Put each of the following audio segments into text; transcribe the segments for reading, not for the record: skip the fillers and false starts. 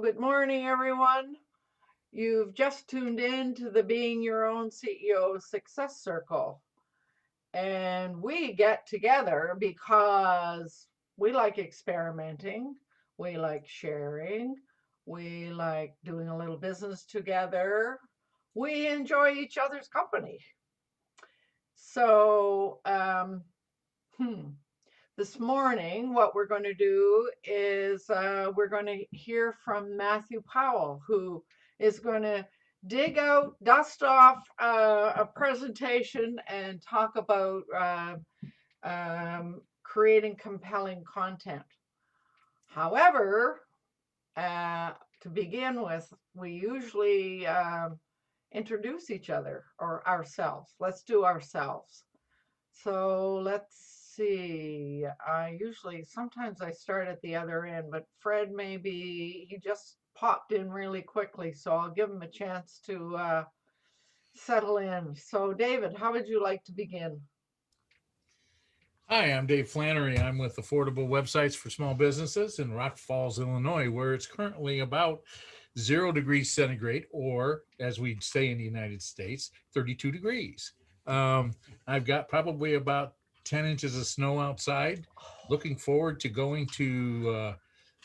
Well, good morning, everyone. You've just tuned in to the Being Your Own CEO Success Circle. And we get together because we like experimenting, we like sharing, we like doing a little business together, we enjoy each other's company. So, this morning, what we're going to do is we're going to hear from Mathieu Powell, who is going to dig out, dust off a presentation and talk about creating compelling content. However, to begin with, we usually introduce each other or ourselves. Let's do ourselves. So let's see. Sometimes I start at the other end, but Fred he just popped in really quickly, so I'll give him a chance to settle in. So David, how would you like to begin? Hi, I'm Dave Flannery. I'm with Affordable Websites for Small Businesses in Rock Falls, Illinois, where it's currently about 0 degrees centigrade, or as we'd say in the United States, 32 degrees. I've got probably about 10 inches of snow outside. Looking forward to going to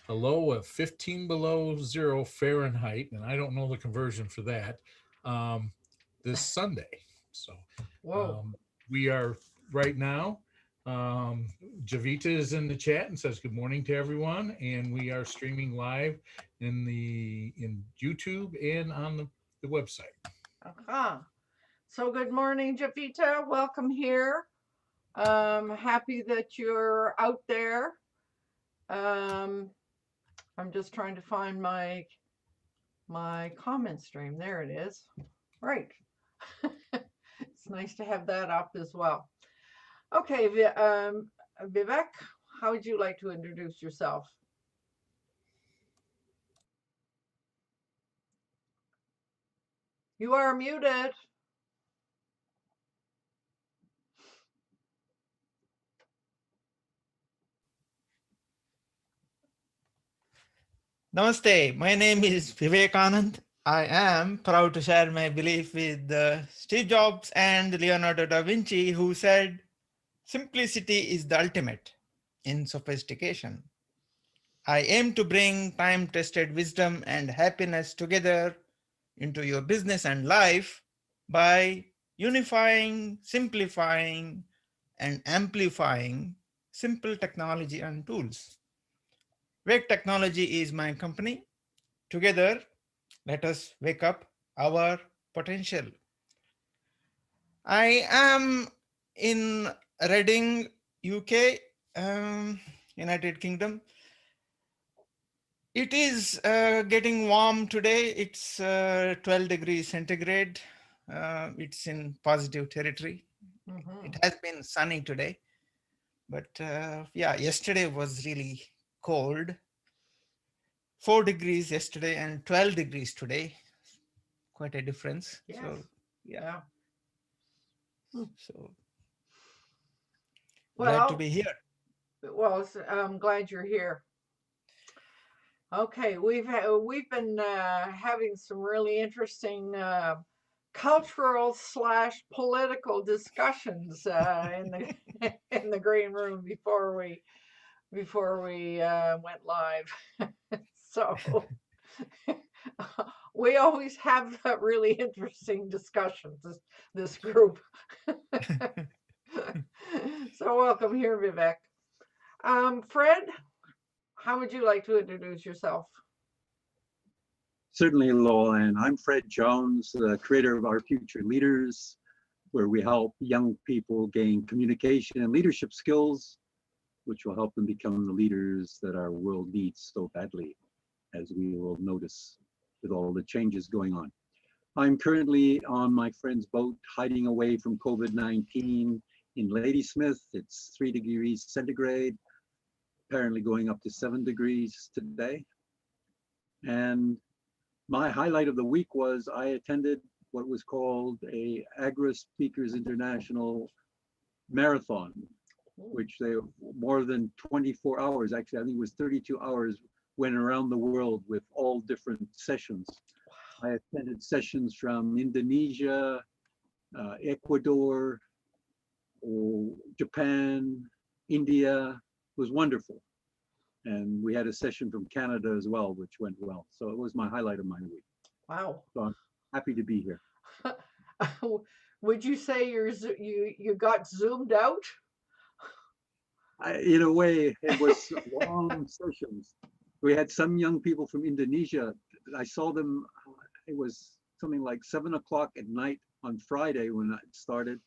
a low of 15 below 0 Fahrenheit, and I don't know the conversion for that, this Sunday. So we are right now. Javita is in the chat and says good morning to everyone, and we are streaming live in YouTube and on the website. So good morning, Javita. Welcome here. Happy that you're out there. I'm just trying to find my comment stream. There it is. Right. It's nice to have that up as well. Okay, Vivek, how would you like to introduce yourself? You are muted. Namaste, my name is Vivekanand. I am proud to share my belief with Steve Jobs and Leonardo da Vinci, who said, simplicity is the ultimate in sophistication. I aim to bring time-tested wisdom and happiness together into your business and life by unifying, simplifying, and amplifying simple technology and tools. Wake Technology is my company. Together, let us wake up our potential. I am in Reading, UK, United Kingdom. It is getting warm today. It's 12 degrees centigrade. It's in positive territory. Mm-hmm. It has been sunny today, but yeah, yesterday was really cold. 4 degrees yesterday and 12 degrees today. Quite a difference. Yes. So yeah. So glad to be here. Well, I'm glad you're here. Okay, we've been having some really interesting cultural / political discussions in the green room before we went live. So we always have really interesting discussions, this group. So welcome here, Vivek. Fred, how would you like to introduce yourself? Certainly, LowellAnn. I'm Fred Jones, the creator of Our Future Leaders, where we help young people gain communication and leadership skills, which will help them become the leaders that our world needs so badly, as we will notice with all the changes going on. I'm currently on my friend's boat, hiding away from COVID-19 in Ladysmith. It's 3 degrees centigrade, apparently going up to 7 degrees today. And my highlight of the week was I attended what was called a Agra Speakers International Marathon, which they more than 24 hours, actually I think it was 32 hours, went around the world with all different sessions. I attended sessions from Indonesia, Ecuador, Japan, India. It was wonderful. And we had a session from Canada as well, which went well. So it was my highlight of my week. Wow. So I'm happy to be here. Would you say you got zoomed out? In a way, it was long sessions. We had some young people from Indonesia. I saw them, it was something like 7 o'clock at night on Friday when I started.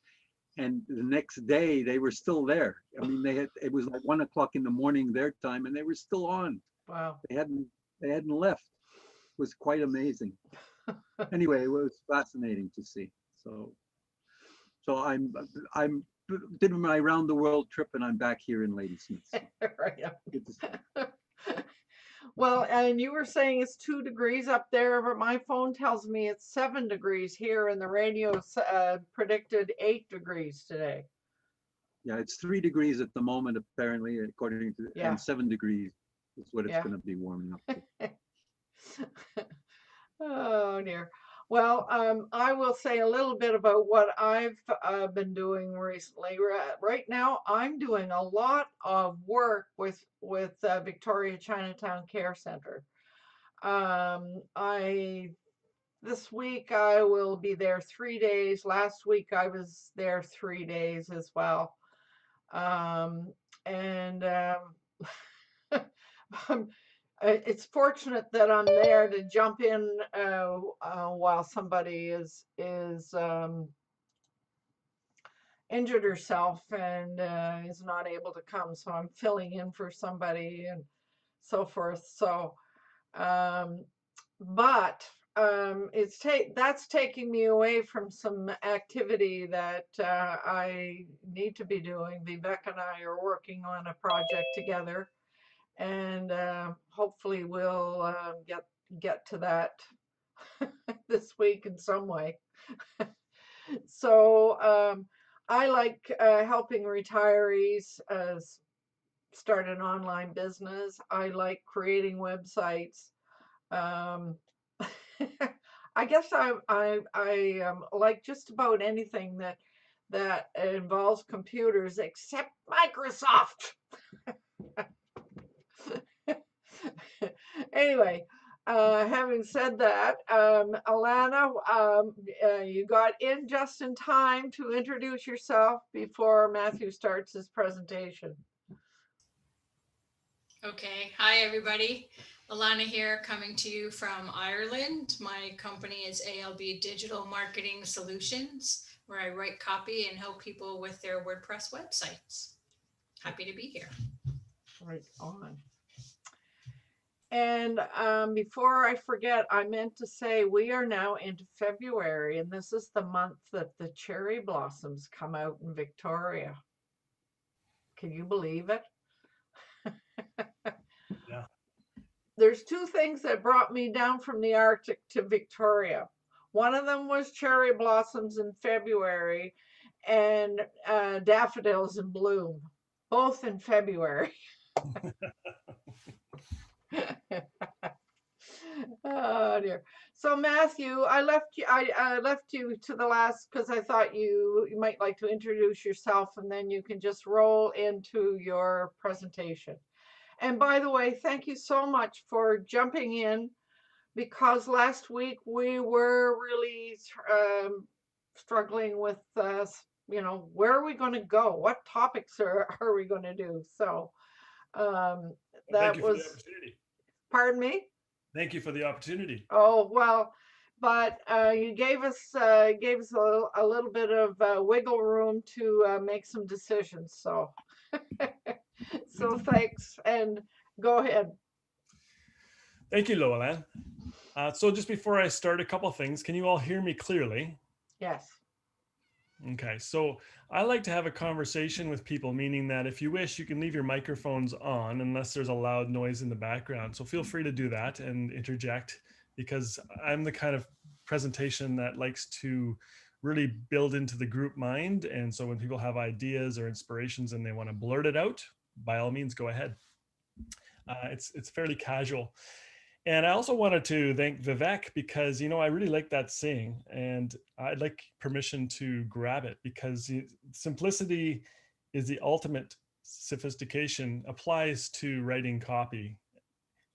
And the next day they were still there. I mean, it was like 1 o'clock in the morning their time, and they were still on. Wow. They hadn't left. It was quite amazing. Anyway, it was fascinating to see. So I'm did my round the world trip, and I'm back here in Ladysmith. Right. Well, and you were saying it's 2 degrees up there, but my phone tells me it's 7 degrees here, and the radio predicted 8 degrees today. Yeah, it's 3 degrees at the moment, apparently, according to, and 7 degrees is what it's going to be warming up to. Oh dear. Well, I will say a little bit about what I've been doing recently. Right now, I'm doing a lot of work with Victoria Chinatown Care Center. This week I will be there 3 days. Last week I was there 3 days as well. It's fortunate that I'm there to jump in while somebody is injured herself and is not able to come. So I'm filling in for somebody and so forth. So, that's taking me away from some activity that I need to be doing. Vivek and I are working on a project together, and hopefully we'll get to that this week in some way. So I like helping retirees start an online business. I like creating websites. I guess I like just about anything that involves computers except Microsoft. Anyway, having said that, Alana, you got in just in time to introduce yourself before Matthew starts his presentation. Okay, hi everybody. Alana here, coming to you from Ireland. My company is ALB Digital Marketing Solutions, where I write copy and help people with their WordPress websites. Happy to be here. Right on. And before I forget, I meant to say we are now into February, and this is the month that the cherry blossoms come out in Victoria. Can you believe it? Yeah. There's 2 things that brought me down from the Arctic to Victoria. One of them was cherry blossoms in February and daffodils in bloom, both in February. Oh dear. So Matthew, I left you to the last because I thought you might like to introduce yourself, and then you can just roll into your presentation. And by the way, thank you so much for jumping in, because last week we were really struggling with where are we going to go? What topics are we going to do? So Thank you for the opportunity. Pardon me? Thank you for the opportunity. Oh, well, but you gave us a little bit of wiggle room to make some decisions. So, so thanks, and go ahead. Thank you, LowellAnn. So just before I start, a couple of things. Can you all hear me clearly? Yes. Okay, so I like to have a conversation with people, meaning that if you wish, you can leave your microphones on unless there's a loud noise in the background. So feel free to do that and interject, because I'm the kind of presentation that likes to really build into the group mind. And so when people have ideas or inspirations and they want to blurt it out, by all means, go ahead. It's fairly casual. And I also wanted to thank Vivek because, I really like that saying, and I'd like permission to grab it because simplicity is the ultimate sophistication applies to writing copy.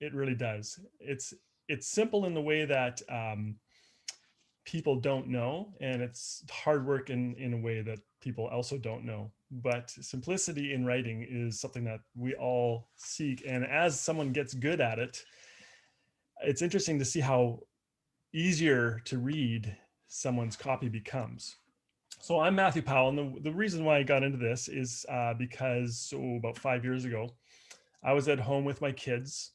It really does. It's simple in the way that people don't know, and it's hard work in a way that people also don't know. But simplicity in writing is something that we all seek. And as someone gets good at it, it's interesting to see how easier to read someone's copy becomes. So I'm Matthew Powell, and the reason why I got into this is because about 5 years ago, I was at home with my kids,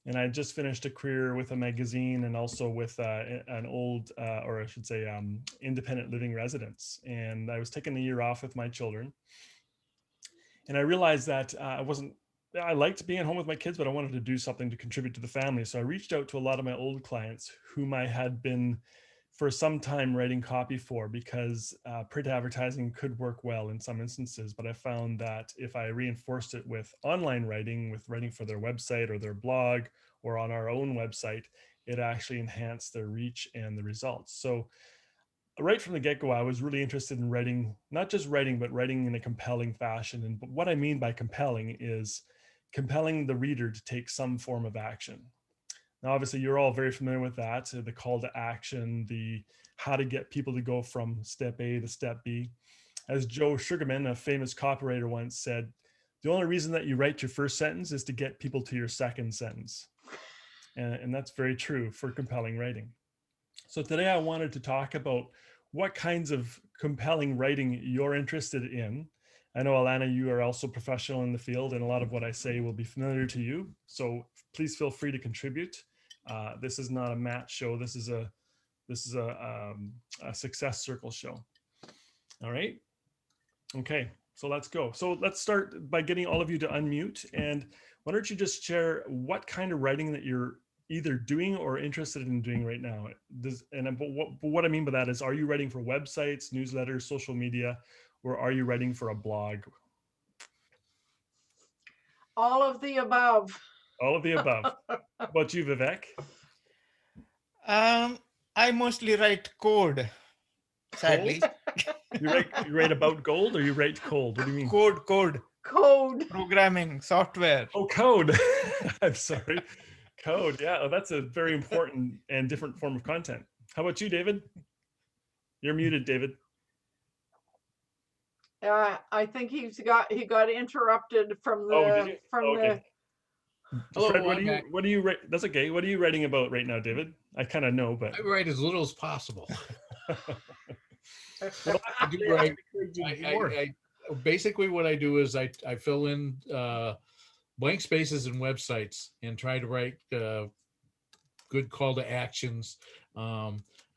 and I just finished a career with a magazine and also with an old, or I should say, independent living residence. And I was taking a year off with my children, and I realized that I liked being at home with my kids, but I wanted to do something to contribute to the family. So I reached out to a lot of my old clients whom I had been for some time writing copy for, because print advertising could work well in some instances. But I found that if I reinforced it with online writing, with writing for their website or their blog or on our own website, it actually enhanced their reach and the results. So right from the get-go, I was really interested in writing, not just writing, but writing in a compelling fashion. And what I mean by compelling is compelling the reader to take some form of action. Now, obviously, you're all very familiar with that, the call to action, the how to get people to go from step A to step B. As Joe Sugarman, a famous copywriter, once said, the only reason that you write your first sentence is to get people to your second sentence. And that's very true for compelling writing. So today I wanted to talk about what kinds of compelling writing you're interested in. I know, Alana, you are also professional in the field, and a lot of what I say will be familiar to you. So please feel free to contribute. This is not a Matt show. This is a success circle show. All right. Okay. So let's go. So let's start by getting all of you to unmute. And why don't you just share what kind of writing that you're either doing or interested in doing right now? What I mean by that is, are you writing for websites, newsletters, social media, or are you writing for a blog? All of the above. All of the above. How about you, Vivek? I mostly write code, sadly. You write about gold, or you write cold? What do you mean? Code. Programming, software. Oh, code. I'm sorry. Code. Yeah, oh, that's a very important and different form of content. How about you, David? You're muted, David. I think he got interrupted from the okay. Hello, Fred, what do you write? That's okay. What are you writing about right now, David? I kind of know, but I write as little as possible. Well, I do write. I basically what I do is I fill in blank spaces in websites and try to write good call to actions.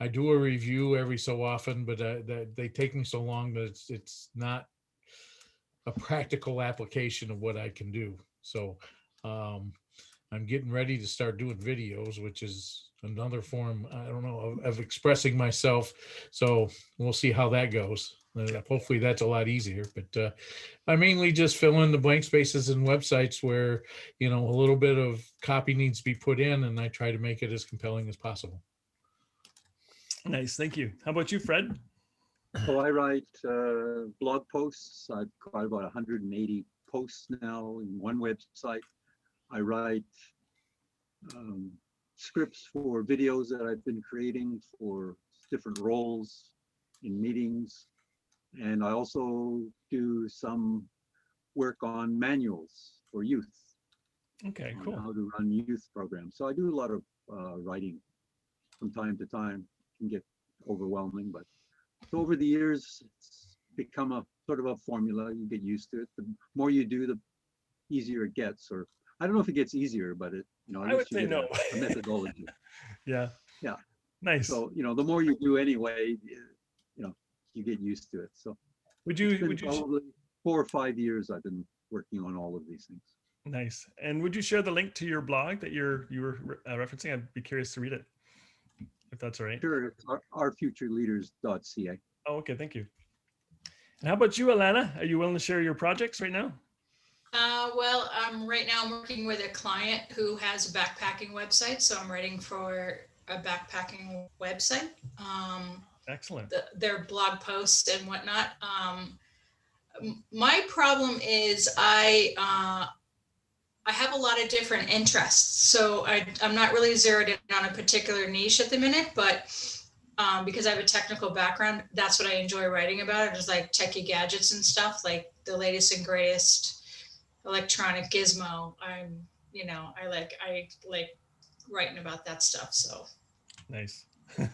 I do a review every so often, but they take me so long that it's not a practical application of what I can do. So I'm getting ready to start doing videos, which is another form, I don't know, of expressing myself. So we'll see how that goes. Hopefully that's a lot easier, but I mainly just fill in the blank spaces in websites where, a little bit of copy needs to be put in, and I try to make it as compelling as possible. Nice. Thank you. How about you, Fred? So I write blog posts. I've got about 180 posts now in one website. I write scripts for videos that I've been creating for different roles in meetings. And I also do some work on manuals for youth. Okay, cool. How to run youth programs. So I do a lot of writing from time to time. It can get overwhelming, but so over the years, it's become a sort of a formula. You get used to it. The more you do, the easier it gets. Or I don't know if it gets easier, but it, I would say no. a methodology. Yeah. Nice. So, the more you do anyway, you get used to it. So would you probably 4 or 5 years I've been working on all of these things. Nice. And would you share the link to your blog that you were referencing? I'd be curious to read it, if that's all right. Sure. It's ourfutureleaders.ca. Oh, okay. Thank you. And how about you, Alana? Are you willing to share your projects right now? Well, right now I'm working with a client who has a backpacking website, so I'm writing for a backpacking website. Excellent. Their blog posts and whatnot. My problem is I have a lot of different interests, so I'm not really zeroed in on a particular niche at the minute, but because I have a technical background, that's what I enjoy writing about. Just like techie gadgets and stuff, like the latest and greatest electronic gizmo. I like writing about that stuff. So Nice. So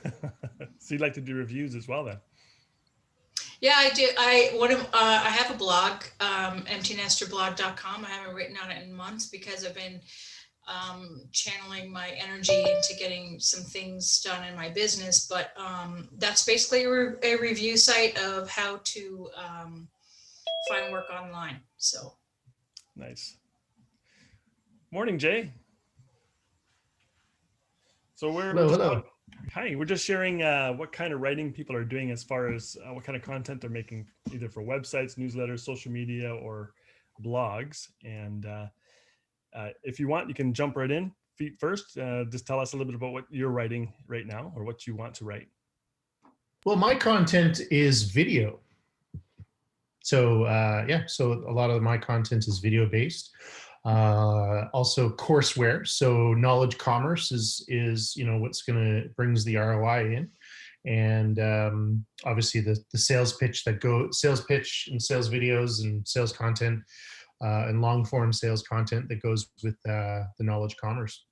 you'd like to do reviews as well then? yeah, I do. I have a blog, emptynesterblog.com. I haven't written on it in months because I've been channeling my energy into getting some things done in my business. But that's basically a review site of how to find work online. So Nice. Morning, Jay. So Hello. Hi, we're just sharing what kind of writing people are doing as far as what kind of content they're making, either for websites, newsletters, social media, or blogs. And if you want, you can jump right in feet first. Just tell us a little bit about what you're writing right now or what you want to write. Well, my content is video. So so a lot of my content is video based. Also courseware. So knowledge commerce is what's brings the ROI in. And obviously the sales pitch and sales videos and sales content and long form sales content that goes with the knowledge commerce.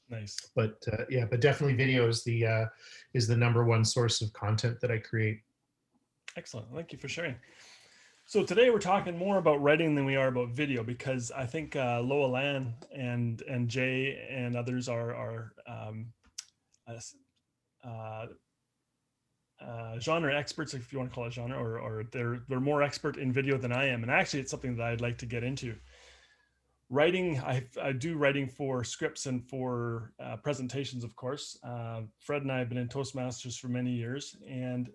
Nice. But but definitely video is the number one source of content that I create. Excellent. Thank you for sharing. So today we're talking more about writing than we are about video, because I think LowellAnn and Jay and others are genre experts, if you want to call it genre, or they're more expert in video than I am. And actually, it's something that I'd like to get into. Writing, I do writing for scripts and for presentations, of course. Fred and I have been in Toastmasters for many years, and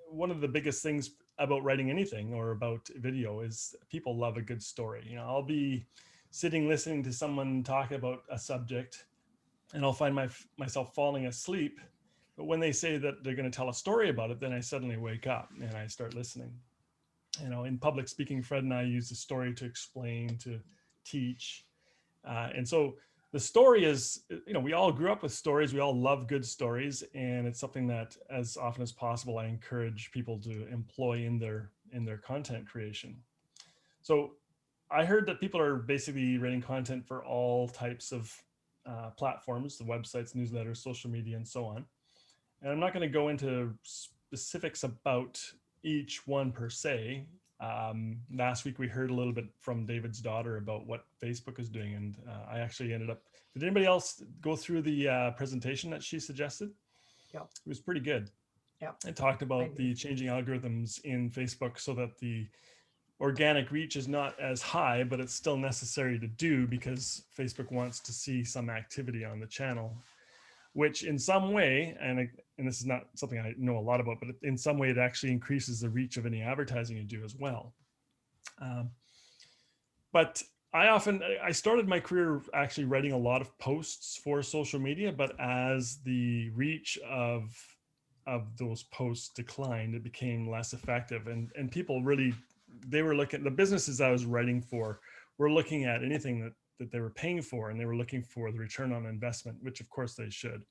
one of the biggest things about writing anything or about video is people love a good story. I'll be sitting listening to someone talk about a subject, and I'll find myself falling asleep. But when they say that they're going to tell a story about it, then I suddenly wake up and I start listening. In public speaking, Fred and I use a story to explain, to teach. And so the story is, we all grew up with stories. We all love good stories. And it's something that as often as possible, I encourage people to employ in their content creation. So I heard that people are basically writing content for all types of platforms, the websites, newsletters, social media, and so on. And I'm not going to go into specifics about each one per se. Last week we heard a little bit from David's daughter about what Facebook is doing, and I actually ended up. Did anybody else go through the presentation that she suggested? Yeah, it was pretty good. Yeah, it talked about the changing algorithms in Facebook so that the organic reach is not as high, but it's still necessary to do because Facebook wants to see some activity on the channel, which in some way, and this is not something I know a lot about, but in some way it actually increases the reach of any advertising you do as well. But I started my career actually writing a lot of posts for social media, but as the reach of those posts declined, it became less effective. And people really, they were looking, the businesses I was writing for were looking at anything that they were paying for, and they were looking for the return on investment, which of course they should.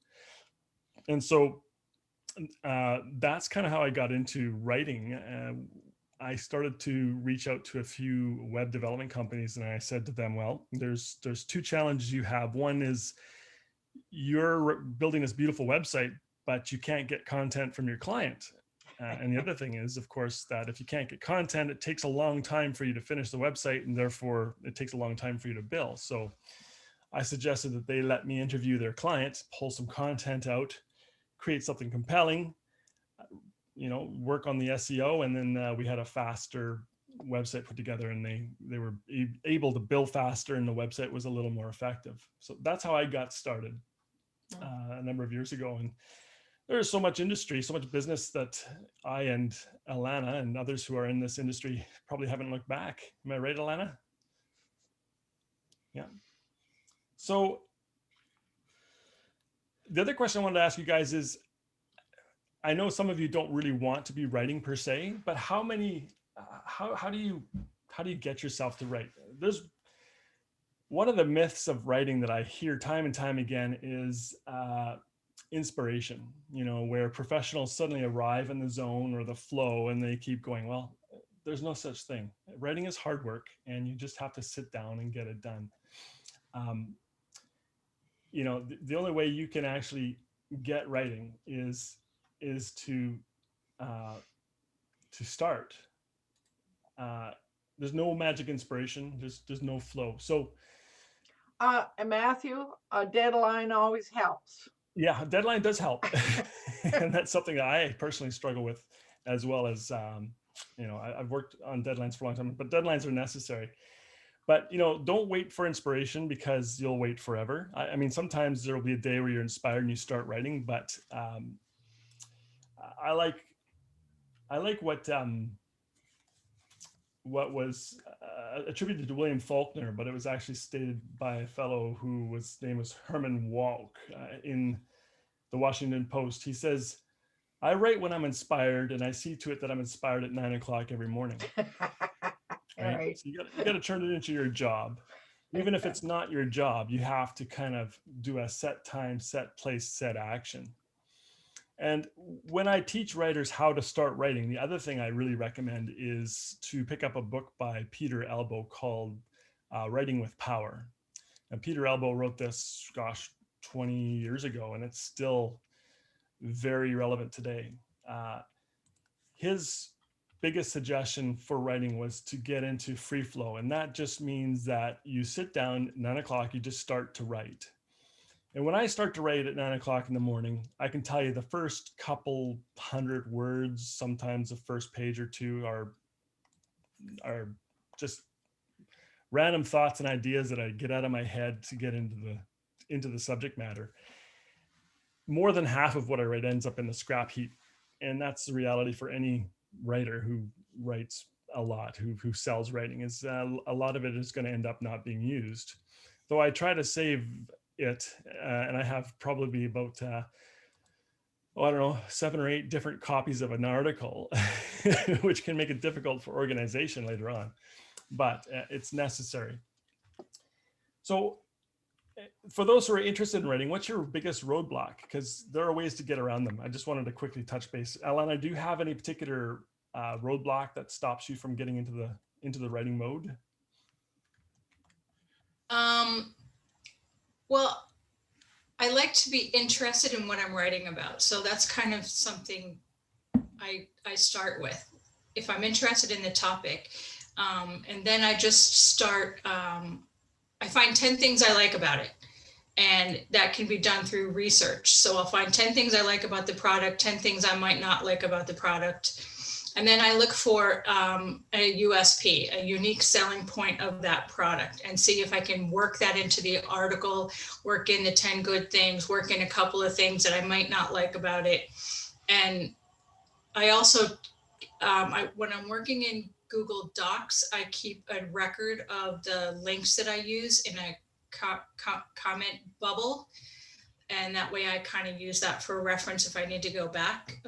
And so that's kind of how I got into writing. I started to reach out to a few web development companies, and I said to them, well, there's two challenges you have. One is you're building this beautiful website, but you can't get content from your client. And the other thing is, of course, that if you can't get content, it takes a long time for you to finish the website, and therefore it takes a long time for you to bill. So I suggested that they let me interview their clients, pull some content out, create something compelling, work on the SEO, and then we had a faster website put together, and they were able to bill faster, and the website was a little more effective. So that's how I got started a number of years ago. And there's so much industry, so much business that I and Alana and others who are in this industry probably haven't looked back. Am I right, Alana? Yeah. So the other question I wanted to ask you guys is, I know some of you don't really want to be writing per se, but how do you get yourself to write? There's one of the myths of writing that I hear time and time again is inspiration, where professionals suddenly arrive in the zone or the flow and they keep going. Well, there's no such thing. Writing is hard work and you just have to sit down and get it done. The only way you can actually get writing is to start. There's no magic inspiration. There's no flow. So, and Matthew, a deadline always helps. Yeah, a deadline does help, and that's something that I personally struggle with, as well as I've worked on deadlines for a long time. But deadlines are necessary. But don't wait for inspiration, because you'll wait forever. I mean, sometimes there will be a day where you're inspired and you start writing. But I like what was attributed to William Faulkner, but it was actually stated by a fellow whose name was Herman Wouk in the Washington Post. He says, "I write when I'm inspired, and I see to it that I'm inspired at 9 o'clock every morning." Right? So you got to turn it into your job. Even if it's not your job, you have to kind of do a set time, set place, set action. And when I teach writers how to start writing, the other thing I really recommend is to pick up a book by Peter Elbow called Writing with Power. And Peter Elbow wrote this, 20 years ago, and it's still very relevant today. His biggest suggestion for writing was to get into free flow. And that just means that you sit down at 9 o'clock, you just start to write. And when I start to write at 9 o'clock in the morning, I can tell you the first couple hundred words, sometimes the first page or two are just random thoughts and ideas that I get out of my head to get into the subject matter. More than half of what I write ends up in the scrap heap. And that's the reality for any writer who writes a lot, who sells writing, is a lot of it is going to end up not being used. Though I try to save it, and I have probably about 7 or 8 different copies of an article, which can make it difficult for organization later on, but it's necessary. So for those who are interested in writing, what's your biggest roadblock? Because there are ways to get around them. I just wanted to quickly touch base. Alana, do you have any particular roadblock that stops you from getting into the writing mode? Well, I like to be interested in what I'm writing about. So that's kind of something I start with. If I'm interested in the topic, and then I just start, I find 10 things I like about it. And that can be done through research. So I'll find 10 things I like about the product, 10 things I might not like about the product. And then I look for a USP, a unique selling point of that product, and see if I can work that into the article, work in the 10 good things, work in a couple of things that I might not like about it. And I also, when I'm working in Google Docs, I keep a record of the links that I use in a comment bubble. And that way I kind of use that for reference if I need to go back.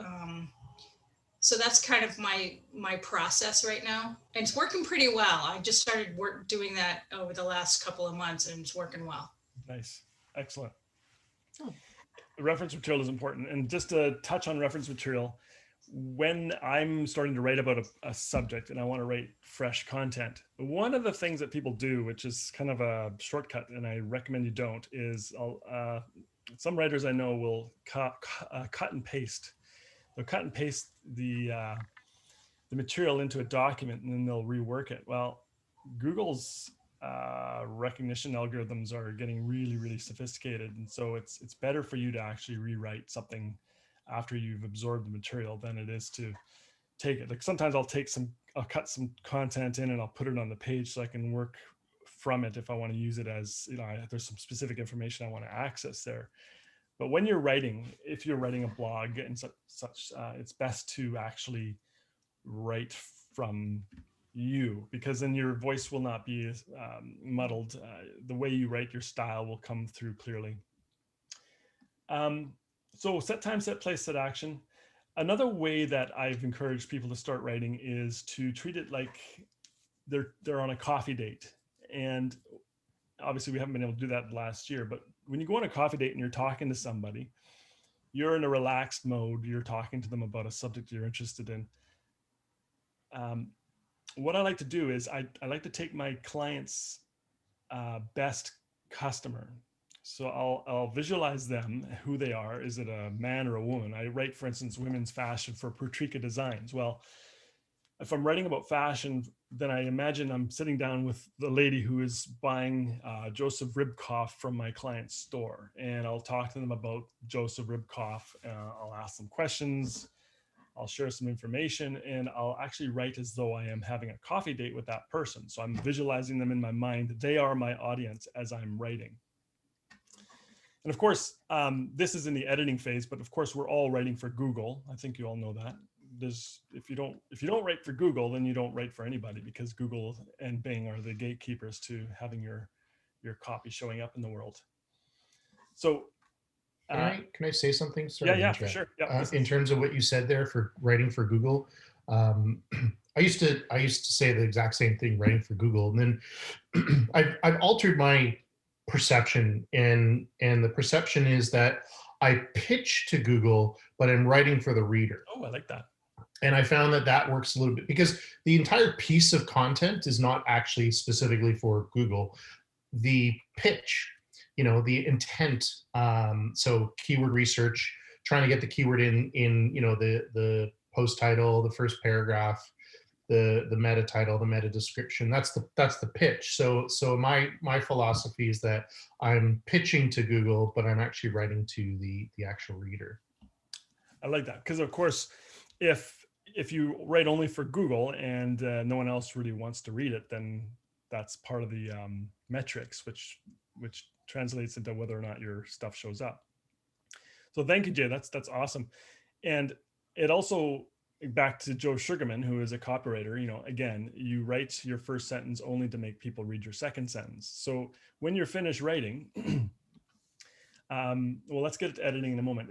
So that's kind of my process right now. And it's working pretty well. I just started doing that over the last couple of months, and it's working well. Nice. Excellent. Reference material is important. And just to touch on reference material, when I'm starting to write about a subject and I want to write fresh content, one of the things that people do, which is kind of a shortcut, and I recommend you don't, is some writers I know will cut and paste. They'll cut and paste the material into a document, and then they'll rework it. Well, Google's recognition algorithms are getting really, really sophisticated, and so it's better for you to actually rewrite something after you've absorbed the material than it is to take it. Like sometimes I'll cut some content in and I'll put it on the page so I can work from it if I want to use it as, there's some specific information I want to access there. But when you're writing, if you're writing a blog and such, it's best to actually write from you, because then your voice will not be muddled. The way you write, your style will come through clearly. So set time, set place, set action. Another way that I've encouraged people to start writing is to treat it like they're on a coffee date. And obviously we haven't been able to do that last year, but when you go on a coffee date and you're talking to somebody, you're in a relaxed mode, you're talking to them about a subject you're interested in. What I like to do is I like to take my client's best customer. So I'll visualize them, who they are. Is it a man or a woman? I write, for instance, women's fashion for Portrica Designs. Well, if I'm writing about fashion, then I imagine I'm sitting down with the lady who is buying Joseph Ribkoff from my client's store. And I'll talk to them about Joseph Ribkoff. I'll ask them questions. I'll share some information, and I'll actually write as though I am having a coffee date with that person. So I'm visualizing them in my mind. They are my audience as I'm writing. And of course, this is in the editing phase, but of course we're all writing for Google. I think you all know that. If you don't write for Google, then you don't write for anybody, because Google and Bing are the gatekeepers to having your copy showing up in the world. So can I say something? Sorry, yeah, for sure. Yeah, in terms of what you said there for writing for Google, I used to say the exact same thing, writing for Google, and then I've altered my perception, and the perception is that I pitch to Google, but I'm writing for the reader. Oh, I like that. And I found that works a little bit, because the entire piece of content is not actually specifically for Google. The pitch, the intent, so keyword research, trying to get the keyword in the post title, the first paragraph, the meta title, the meta description. That's the pitch. So my philosophy is that I'm pitching to Google, but I'm actually writing to the actual reader. I like that, because of course, if you write only for Google and no one else really wants to read it, then that's part of the metrics, which translates into whether or not your stuff shows up. So thank you, Jay. That's awesome. And it also, back to Joe Sugarman, who is a copywriter, again, you write your first sentence only to make people read your second sentence. So when you're finished writing, well, let's get to editing in a moment.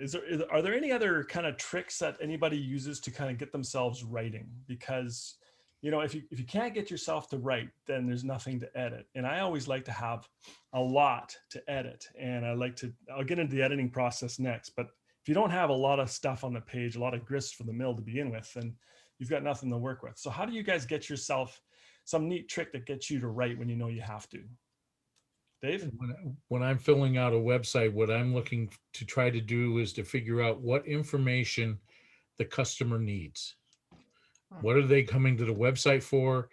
Are there any other kind of tricks that anybody uses to kind of get themselves writing? Because, if you can't get yourself to write, then there's nothing to edit. And I always like to have a lot to edit. And I'll get into the editing process next, but if you don't have a lot of stuff on the page, a lot of grist for the mill to begin with, then you've got nothing to work with. So how do you guys get yourself some neat trick that gets you to write when you know you have to? Dave? When I'm filling out a website, what I'm looking to try to do is to figure out what information the customer needs. What are they coming to the website for?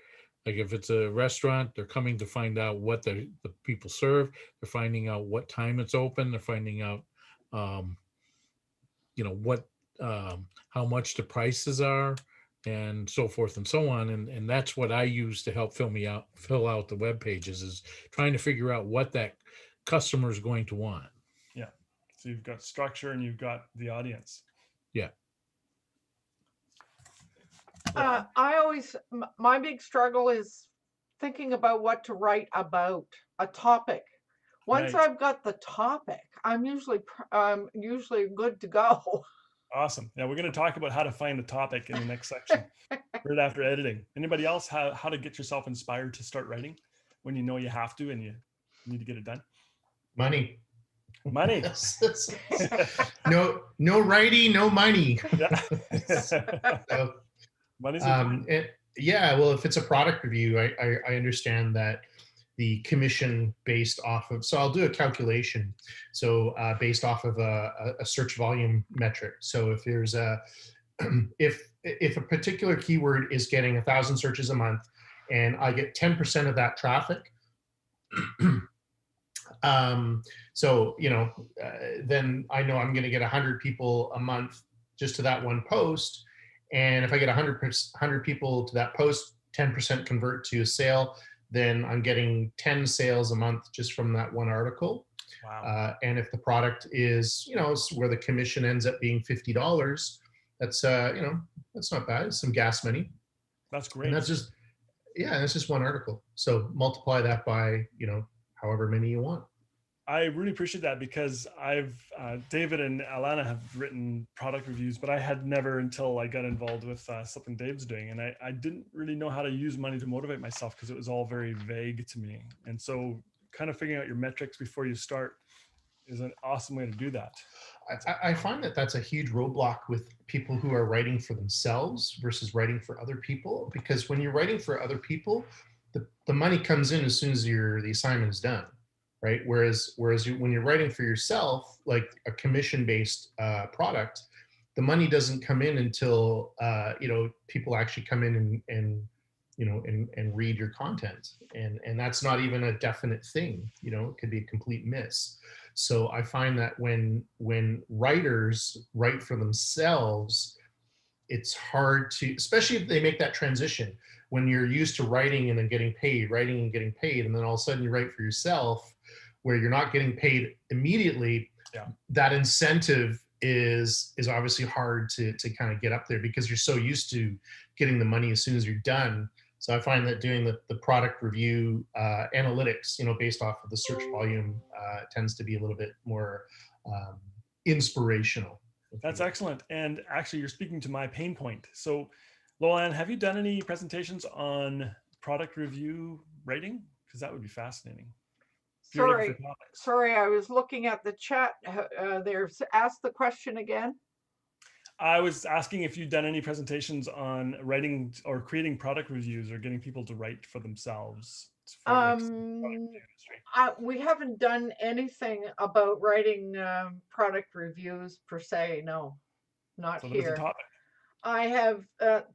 Like if it's a restaurant, they're coming to find out what the people serve. They're finding out what time it's open. They're finding out, how much the prices are, and so forth and so on. And that's what I use to help fill out the web pages, is trying to figure out what that customer is going to want. Yeah. So you've got structure and you've got the audience. Yeah. My big struggle is thinking about what to write about, a topic. Once Right. I've got the topic, I'm usually good to go. Awesome. Yeah, we're going to talk about how to find a topic in the next section, right after editing. Anybody else, how to get yourself inspired to start writing when you know you have to and you need to get it done? Money. No righty, no money. Yeah. So, Money's important. well, if it's a product review, I understand that the commission based off of, so I'll do a calculation. So based off of a search volume metric. So if there's if a particular keyword is getting 1,000 searches a month and I get 10% of that traffic, then I know I'm going to get 100 people a month just to that one post. And if I get 100 people to that post, 10% convert to a sale, then I'm getting 10 sales a month just from that one article. And if the product is, you know, where the commission ends up being $50, that's, you know, that's not bad. It's some gas money. That's great. And that's just, yeah, that's just one article. So multiply that by, you know, however many you want. I really appreciate that, because David and Alana have written product reviews, but I had never, until I got involved with something Dave's doing. And I didn't really know how to use money to motivate myself, because it was all very vague to me. And so kind of figuring out your metrics before you start is an awesome way to do that. I find that that's a huge roadblock with people who are writing for themselves versus writing for other people, because when you're writing for other people, the money comes in as soon as the assignment is done. Right. Whereas when you're writing for yourself, like a commission-based product, the money doesn't come in until, you know, people actually come in and you know, and read your content. And that's not even a definite thing. You know, it could be a complete miss. So I find that when writers write for themselves, it's hard to, especially if they make that transition, when you're used to writing and then getting paid, writing and getting paid, and then all of a sudden you write for yourself, where you're not getting paid immediately. That incentive is obviously hard to kind of get up there, because you're so used to getting the money as soon as you're done. So I find that doing the product review analytics, you know, based off of the search volume tends to be a little bit more inspirational. That's excellent. And actually, you're speaking to my pain point. So LowellAnn, have you done any presentations on product review writing? Because that would be fascinating. Sorry, I was looking at the chat. There's ask the question again. I was asking if you'd done any presentations on writing or creating product reviews or getting people to write for themselves. We haven't done anything about writing product reviews per se. No, not so here. Topic. I have.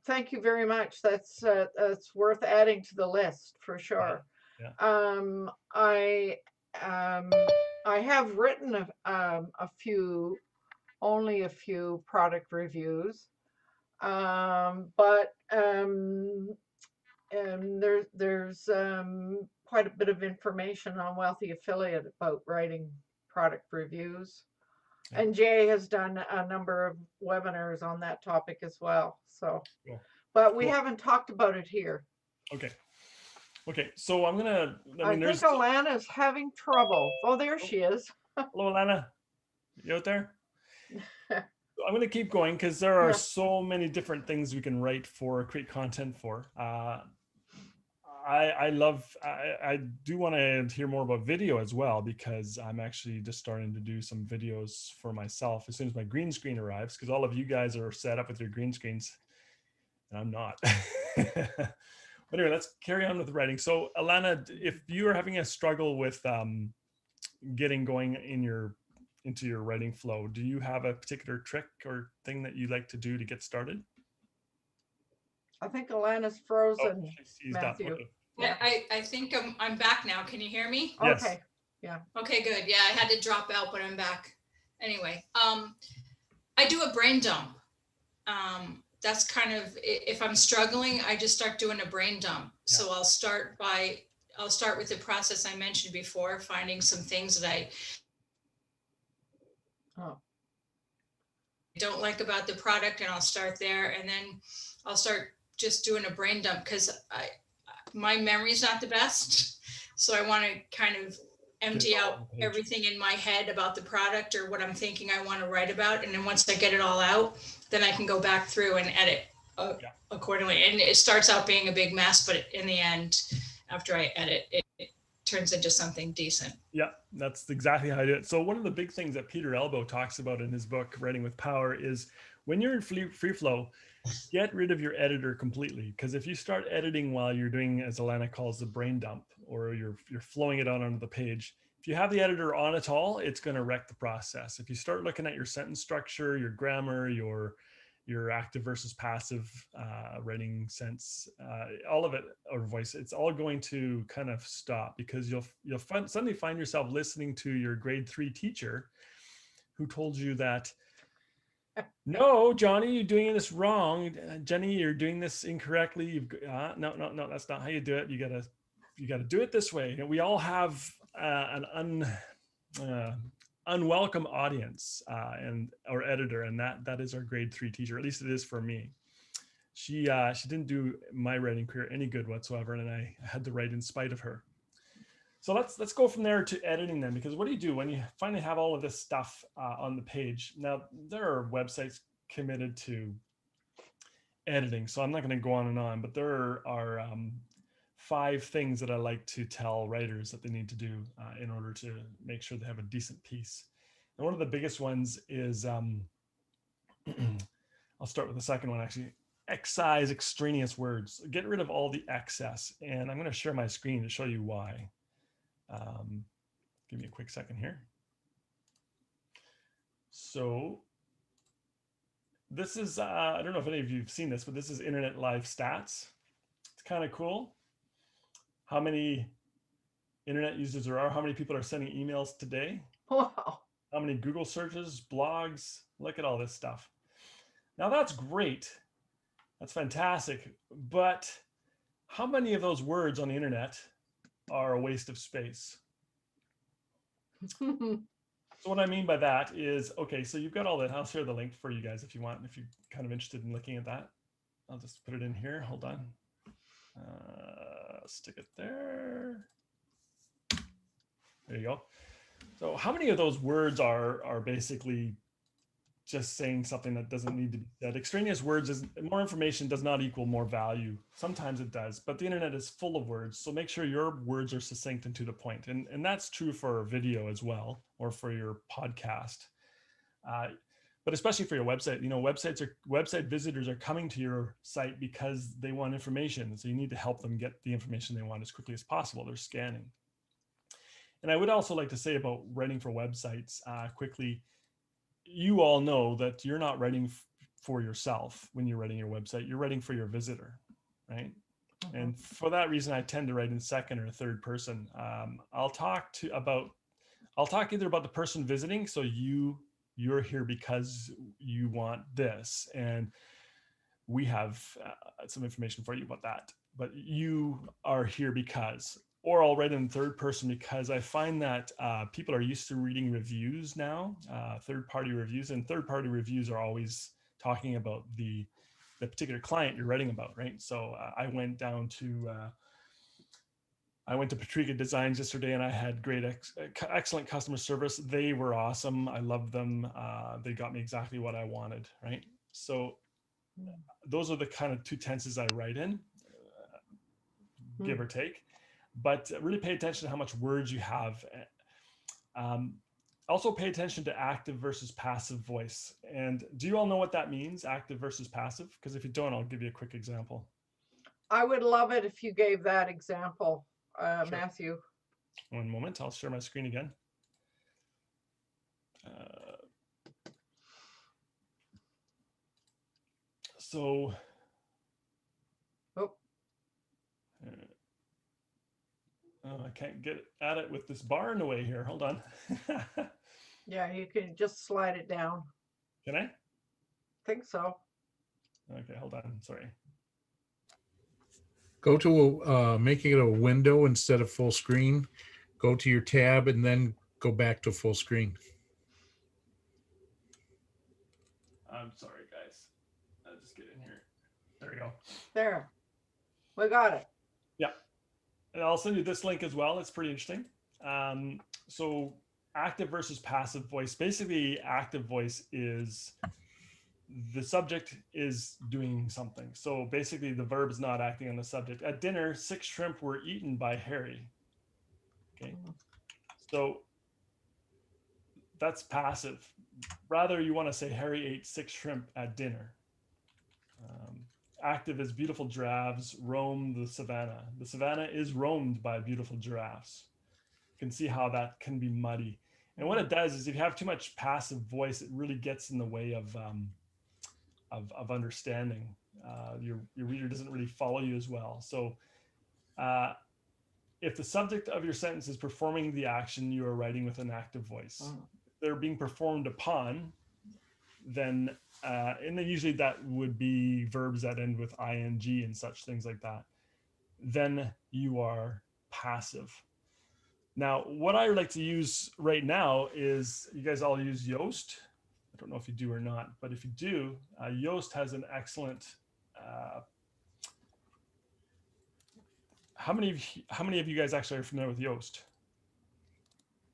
Thank you very much. That's worth adding to the list for sure. Yeah. I have written only a few product reviews, but there's quite a bit of information on Wealthy Affiliate about writing product reviews. Yeah. And Jay has done a number of webinars on that topic as well. So, cool. But we haven't talked about it here. Okay. Okay, so I'm gonna. I think Alana's having trouble. Oh, there she is. Hello, Alana. You out there? I'm gonna keep going, because there are so many different things we can write for, create content for. I do want to hear more about video as well, because I'm actually just starting to do some videos for myself as soon as my green screen arrives, because all of you guys are set up with your green screens and I'm not. But anyway, let's carry on with the writing. So Alana, if you are having a struggle with getting going into your writing flow, do you have a particular trick or thing that you like to do to get started? I think Alana's frozen, Matthew. Okay. Yeah, I think I'm back now. Can you hear me? Yes. Okay. Yeah. Okay, good. Yeah, I had to drop out, but I'm back. Anyway, I do a brain dump. That's kind of, if I'm struggling, I just start doing a brain dump. Yeah. So I'll start with the process I mentioned before, finding some things that I don't like about the product, and I'll start there, and then I'll start just doing a brain dump, because my memory's not the best. So I want to kind of empty out everything in my head about the product or what I'm thinking I want to write about. And then once I get it all out, then I can go back through and edit accordingly. And it starts out being a big mess, but in the end, after I edit, it turns into something decent. Yeah, that's exactly how I do it. So one of the big things that Peter Elbow talks about in his book, Writing with Power, is when you're in free flow, get rid of your editor completely. Because if you start editing while you're doing, as Alana calls, the brain dump, or you're flowing it out onto the page, if you have the editor on at all, it's going to wreck the process. If you start looking at your sentence structure, your grammar, your active versus passive writing sense, all of it, or voice, it's all going to kind of stop, because you'll suddenly find yourself listening to your grade 3 teacher who told you that, no, Johnny, you're doing this wrong. Jenny, you're doing this incorrectly. No, that's not how you do it. You gotta do it this way. And we all have an unwelcome audience and or editor, and that is our grade 3 teacher. At least it is for me. She didn't do my writing career any good whatsoever, and I had to write in spite of her. So let's go from there to editing them, because what do you do when you finally have all of this stuff on the page? Now, there are websites committed to editing, so I'm not going to go on and on, but there are 5 things that I like to tell writers that they need to do in order to make sure they have a decent piece. And one of the biggest ones is, I'll start with the second one actually, excise extraneous words. Get rid of all the excess. And I'm going to share my screen to show you why. Give me a quick second here. So this is, I don't know if any of you have seen this, but this is Internet Live Stats. It's kind of cool. How many internet users there are, how many people are sending emails today, Wow. how many Google searches, blogs, look at all this stuff. Now that's great. That's fantastic. But how many of those words on the internet are a waste of space? So what I mean by that is, okay, so you've got all that. I'll share the link for you guys if you want, if you're kind of interested in looking at that. I'll just put it in here. Hold on. Stick it there. There you go. So how many of those words are basically just saying something that doesn't need to be said? Extraneous words is more information does not equal more value. Sometimes it does, but the internet is full of words. So make sure your words are succinct and to the point. And that's true for video as well, or for your podcast. But especially for your website, you know, website visitors are coming to your site because they want information. So you need to help them get the information they want as quickly as possible. They're scanning. And I would also like to say about writing for websites quickly, you all know that you're not writing for yourself when you're writing your website, you're writing for your visitor, right? Mm-hmm. And for that reason, I tend to write in second or third person. I'll talk either about the person visiting, so you're here because you want this, and we have some information for you about that, but you are here because, or I'll write in third person because I find that people are used to reading reviews now, third-party reviews, and third-party reviews are always talking about the particular client you're writing about, right? So I went to Patrica Designs yesterday, and I had great, excellent customer service. They were awesome. I loved them. They got me exactly what I wanted, right? So those are the kind of 2 tenses I write in, give or take. But really pay attention to how much words you have. Also pay attention to active versus passive voice. And do you all know what that means, active versus passive? Because if you don't, I'll give you a quick example. I would love it if you gave that example, Sure. Matthew. One moment, I'll share my screen again. So, I can't get at it with this bar in the way here. Hold on. Yeah, you can just slide it down. Can I? Think so. Okay, hold on. Sorry. Go to making it a window instead of full screen. Go to your tab and then go back to full screen. I'm sorry, guys. I'll just get in here. There we go. There. We got it. Yeah. And I'll send you this link as well. It's pretty interesting. So active versus passive voice. Basically, active voice is the subject is doing something. So basically, the verb is not acting on the subject. At dinner, 6 shrimp were eaten by Harry. Okay. So that's passive. Rather, you want to say Harry ate 6 shrimp at dinner. Active is beautiful giraffes roam the savannah. The savannah is roamed by beautiful giraffes. You can see how that can be muddy. And what it does is if you have too much passive voice, it really gets in the way of understanding. Your reader doesn't really follow you as well. So if the subject of your sentence is performing the action, you are writing with an active voice. If they're being performed upon, then and then usually that would be verbs that end with ing and such things like that. Then you are passive. Now, what I like to use right now is, you guys all use Yoast. I don't know if you do or not, but if you do, Yoast has an excellent. How many of you guys actually are familiar with Yoast?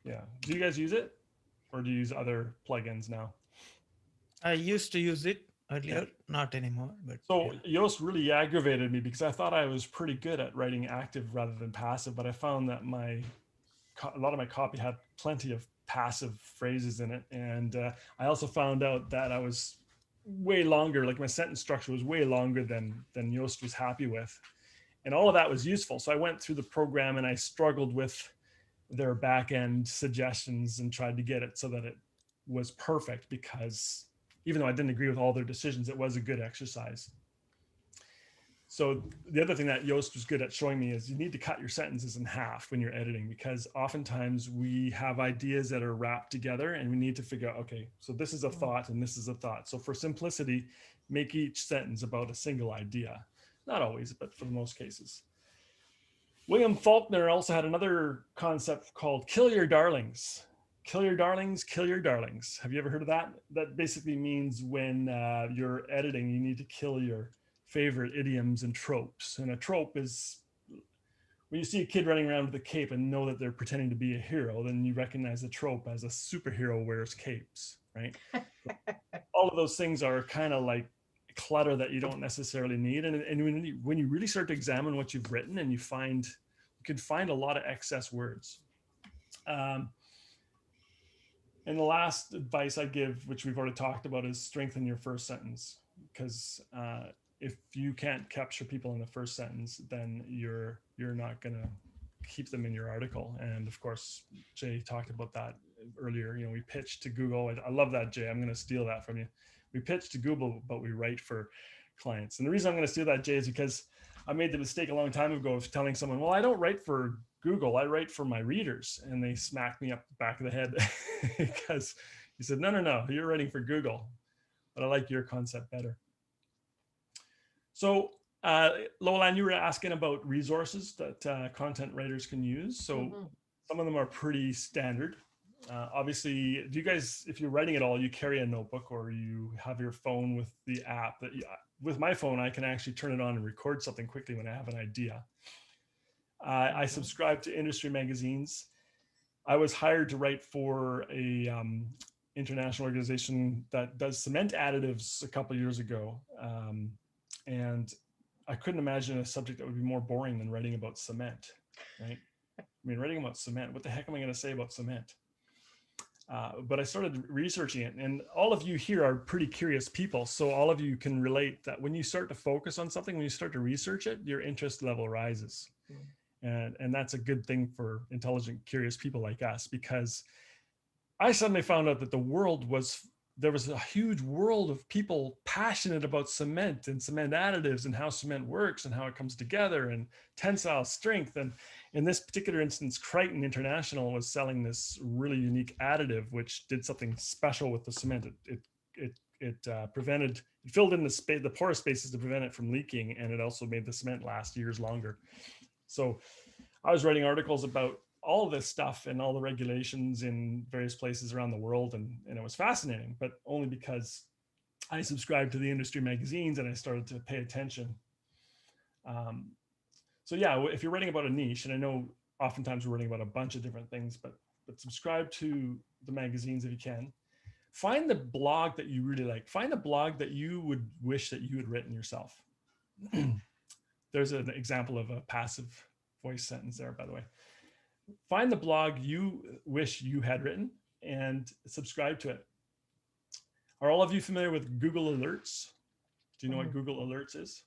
Yeah. Do you guys use it, or do you use other plugins now? I used to use it earlier, not anymore. But so Yoast really aggravated me because I thought I was pretty good at writing active rather than passive, but I found that a lot of my copy had plenty of passive phrases in it, and I also found out that I was way longer. Like my sentence structure was way longer than Yoast was happy with, and all of that was useful. So I went through the program and I struggled with their back end suggestions and tried to get it so that it was perfect, because even though I didn't agree with all their decisions, it was a good exercise. So the other thing that Yoast was good at showing me is you need to cut your sentences in half when you're editing, because oftentimes we have ideas that are wrapped together and we need to figure out, okay, so this is a thought and this is a thought. So for simplicity, make each sentence about a single idea. Not always, but for the most cases. William Faulkner also had another concept called kill your darlings. Kill your darlings, kill your darlings. Have you ever heard of that? That basically means when you're editing, you need to kill your favorite idioms and tropes. And a trope is when you see a kid running around with a cape and know that they're pretending to be a hero, then you recognize the trope as a superhero wears capes, right? All of those things are kind of like clutter that you don't necessarily need. And when you really start to examine what you've written, and you can find a lot of excess words. And the last advice I give, which we've already talked about, is strengthen your first sentence. Because if you can't capture people in the first sentence, then you're not going to keep them in your article. And of course, Jay talked about that earlier. You know, we pitched to Google. I love that, Jay. I'm going to steal that from you. We pitch to Google, but we write for clients. And the reason I'm going to steal that, Jay, is because I made the mistake a long time ago of telling someone, well, I don't write for Google, I write for my readers. And they smacked me up the back of the head because he said, no, you're writing for Google, but I like your concept better. So LowellAnn, you were asking about resources that content writers can use. So some of them are pretty standard. Obviously, do you guys, if you're writing at all, you carry a notebook or you have your phone with the app that with my phone, I can actually turn it on and record something quickly when I have an idea. I subscribe to industry magazines. I was hired to write for a international organization that does cement additives a couple of years ago. And I couldn't imagine a subject that would be more boring than writing about cement, right? I mean, writing about cement, what the heck am I going to say about cement? But I started researching it, and all of you here are pretty curious people. So all of you can relate that when you start to focus on something, when you start to research it, your interest level rises. And that's a good thing for intelligent, curious people like us, because I suddenly found out that there was a huge world of people passionate about cement and cement additives and how cement works and how it comes together and tensile strength. And in this particular instance, 𝐭𝐢𝐻 International was selling this really unique additive, which did something special with the cement. It filled in the porous spaces to prevent it from leaking. And it also made the cement last years longer. So I was writing articles about all of this stuff and all the regulations in various places around the world. And it was fascinating, but only because I subscribed to the industry magazines and I started to pay attention. So yeah, if you're writing about a niche, and I know oftentimes we're writing about a bunch of different things, but subscribe to the magazines if you can. Find the blog that you really like. Find a blog that you would wish that you had written yourself. There's an example of a passive voice sentence there, by the way. Find the blog you wish you had written and subscribe to it. Are all of you familiar with Google Alerts? Do you know what Google Alerts is?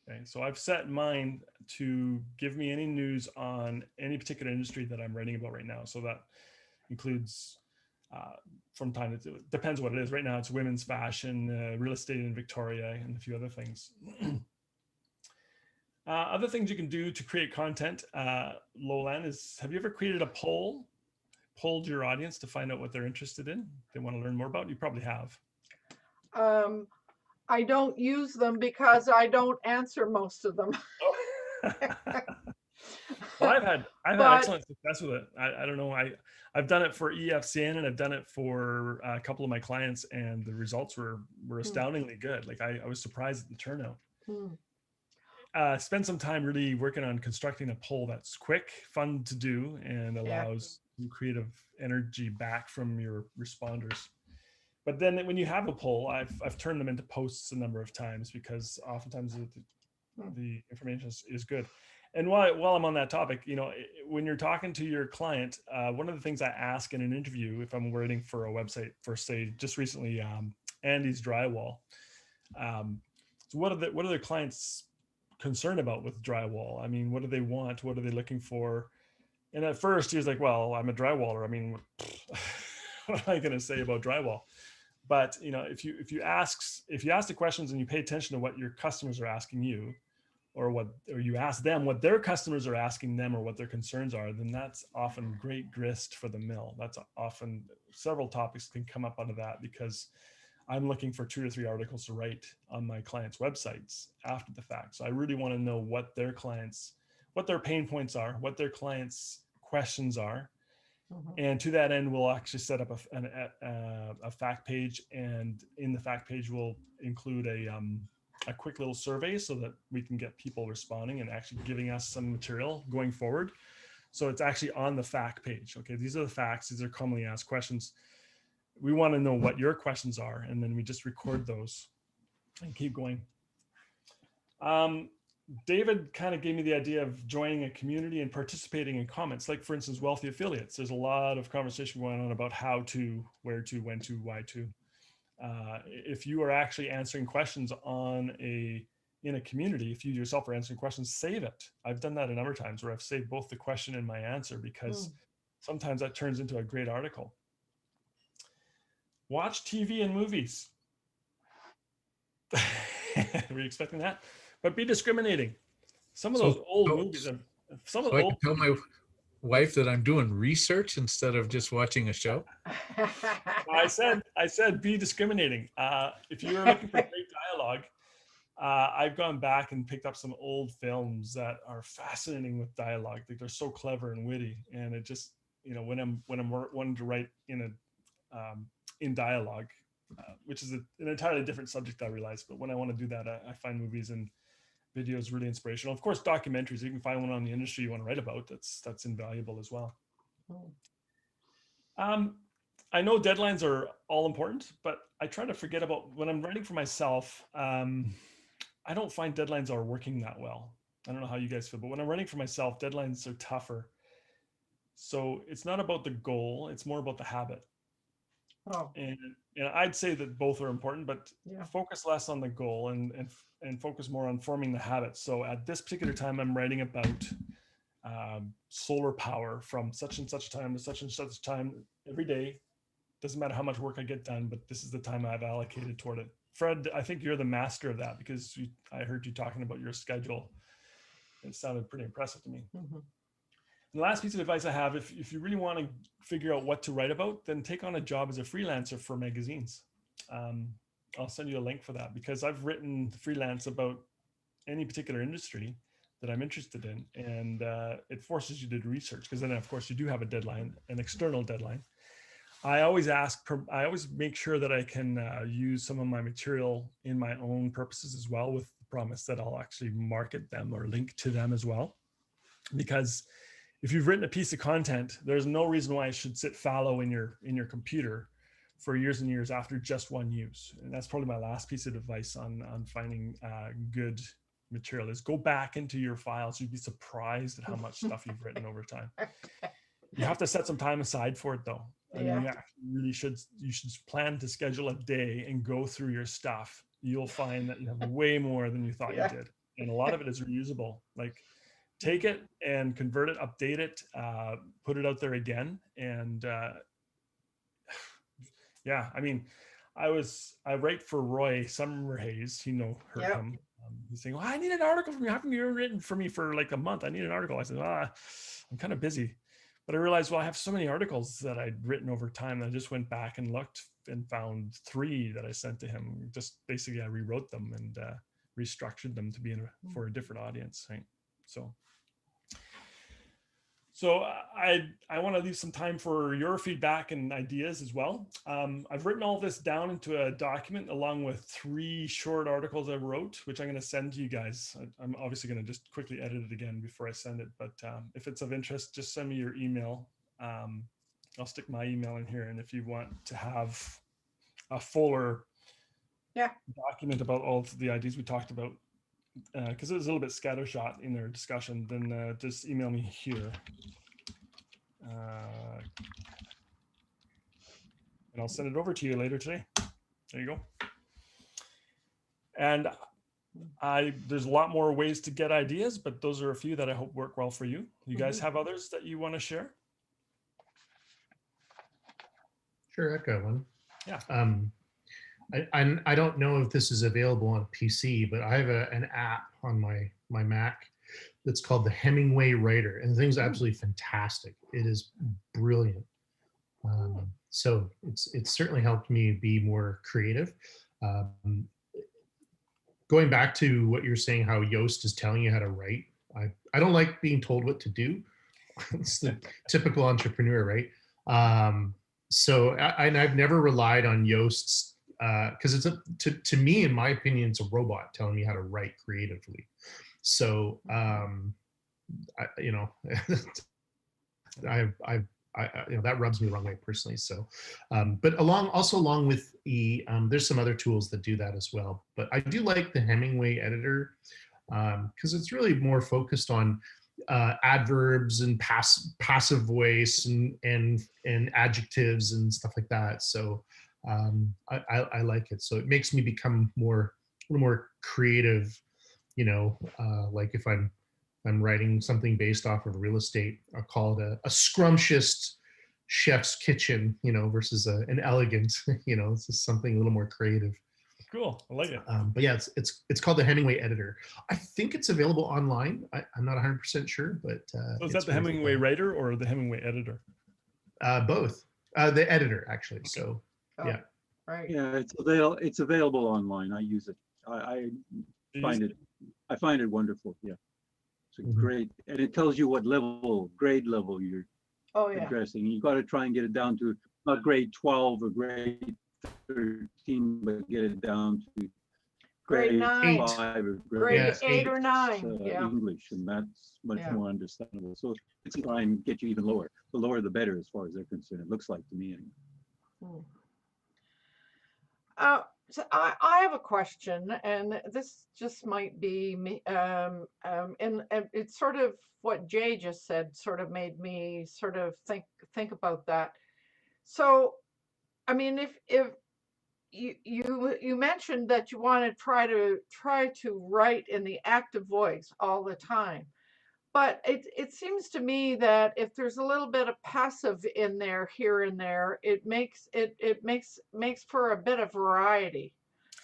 Okay, so I've set mine to give me any news on any particular industry that I'm writing about right now. So that includes from time to time, depends what it is. Right now it's women's fashion, real estate in Victoria, and a few other things. Other things you can do to create content, LowellAnn, is, have you ever created a polled your audience to find out what they're interested in? They want to learn more about? You probably have. I don't use them because I don't answer most of them. Well, I've had But- excellent success with it. I don't know. I've done it for EFCN and I've done it for a couple of my clients, and the results were astoundingly good. Like I was surprised at the turnout. Spend some time really working on constructing a poll that's quick, fun to do, and allows some creative energy back from your responders. But then when you have a poll, I've turned them into posts a number of times, because oftentimes the information is good. And while I'm on that topic, you know, when you're talking to your client, one of the things I ask in an interview, if I'm writing for a website for, say, just recently, Andy's Drywall. So what are the clients concerned about with drywall? I mean, what do they want? What are they looking for? And at first he was like, well, I'm a drywaller. I mean, what am I going to say about drywall? But you know, if you ask the questions and you pay attention to what your customers are asking you, or you ask them what their customers are asking them, or what their concerns are, then that's often great grist for the mill. That's often several topics can come up out of that, because I'm looking for 2 to 3 articles to write on my clients' websites after the fact. So I really want to know what their pain points are, what their clients' questions are. And to that end, we'll actually set up a fact page, and in the fact page, we'll include a quick little survey so that we can get people responding and actually giving us some material going forward. So it's actually on the fact page. Okay, these are the facts. These are commonly asked questions. We want to know what your questions are, and then we just record those and keep going. David kind of gave me the idea of joining a community and participating in comments, like for instance, Wealthy Affiliates. There's a lot of conversation going on about how to, where to, when to, why to. If you are actually answering questions in a community, if you yourself are answering questions, save it. I've done that a number of times where I've saved both the question and my answer, because sometimes that turns into a great article. Watch TV and movies. Were you expecting that? But be discriminating. Some of those old movies are some of the I old. can tell my wife that I'm doing research instead of just watching a show. I said be discriminating. If you're looking for great dialogue, I've gone back and picked up some old films that are fascinating with dialogue. They're so clever and witty, and it just, you know, when I'm wanting to write in dialogue, which is an entirely different subject, I realize. But when I want to do that, I find movies and videos really inspirational. Of course, documentaries. You can find one on the industry you want to write about. That's invaluable as well. I know deadlines are all important, but I try to forget about when I'm writing for myself. I don't find deadlines are working that well. I don't know how you guys feel, but when I'm writing for myself, deadlines are tougher. So it's not about the goal; it's more about the habit. And I'd say that both are important, but focus less on the goal and focus more on forming the habit. So at this particular time, I'm writing about solar power from such and such time to such and such time every day. Doesn't matter how much work I get done, but this is the time I've allocated toward it. Fred, I think you're the master of that, because I heard you talking about your schedule. It sounded pretty impressive to me. And the last piece of advice I have, if you really want to figure out what to write about, then take on a job as a freelancer for magazines. I'll send you a link for that, because I've written freelance about any particular industry that I'm interested in, and it forces you to do research, because then of course you do have a deadline, an external deadline. I always make sure that I can use some of my material in my own purposes as well, with the promise that I'll actually market them or link to them as well. Because if you've written a piece of content, there's no reason why it should sit fallow in your computer for years and years after just one use. And that's probably my last piece of advice on finding good material, is go back into your files. You'd be surprised at how much stuff you've written over time. You have to set some time aside for it, though. I mean, you should plan to schedule a day and go through your stuff. You'll find that you have way more than you thought you did. And a lot of it is reusable. Like, take it and convert it, update it, put it out there again. And I mean, I write for Roy Summerhays. Heard him. He's saying, well, I need an article from you. How come you've written for me for like a month? I need an article. I said, I'm kind of busy. But I realized, well, I have so many articles that I'd written over time that I just went back and looked and found 3 that I sent to him. Just basically, I rewrote them and restructured them to be for a different audience, right? So So I want to leave some time for your feedback and ideas as well. I've written all this down into a document along with 3 short articles I wrote, which I'm going to send to you guys. I'm obviously going to just quickly edit it again before I send it. But if it's of interest, just send me your email. I'll stick my email in here. And if you want to have a fuller document about all of the ideas we talked about, because it was a little bit scattershot in their discussion, then just email me here. And I'll send it over to you later today. There you go. And there's a lot more ways to get ideas, but those are a few that I hope work well for you. You guys have others that you want to share? Sure, I've got one. Yeah. I don't know if this is available on PC, but I have an app on my Mac that's called the Hemmingway Writer, and the thing's absolutely fantastic. It is brilliant. So it's certainly helped me be more creative. Going back to what you're saying, how Yoast is telling you how to write, I don't like being told what to do. It's the typical entrepreneur, right? So I've never relied on Yoast's, because it's to me, in my opinion, it's a robot telling me how to write creatively. So that rubs me the wrong way personally. So, but along with there's some other tools that do that as well. But I do like the Hemmingway Editor because it's really more focused on adverbs and passive voice and adjectives and stuff like that. So I like it. So it makes me become a little more creative. Like if I'm writing something based off of real estate, I'll call it a scrumptious chef's kitchen, versus an elegant, it's just something a little more creative. Cool, I like it. But yeah, it's called the Hemmingway Editor. I think it's available online. I'm not 100% sure, but so is that the Hemmingway Writer or the Hemmingway Editor? Both. The editor, actually. Okay. So yeah. Right. Yeah, it's available online. I use it. I find it wonderful. Yeah. It's great, and it tells you what grade level you're addressing. You got to try and get it down to not grade 12 or grade 13, but get it down to grade 9, 5 or grade 8 or 9. English, and that's much more understandable. So it's try and get you even lower. The lower, the better, as far as they're concerned. It looks like to me anyway. So I have a question, and this just might be me, and it's sort of what Jay just said, sort of made me sort of think about that. So, I mean, if you mentioned that you want to try to write in the active voice all the time, but it seems to me that if there's a little bit of passive in there here and there, it makes for a bit of variety.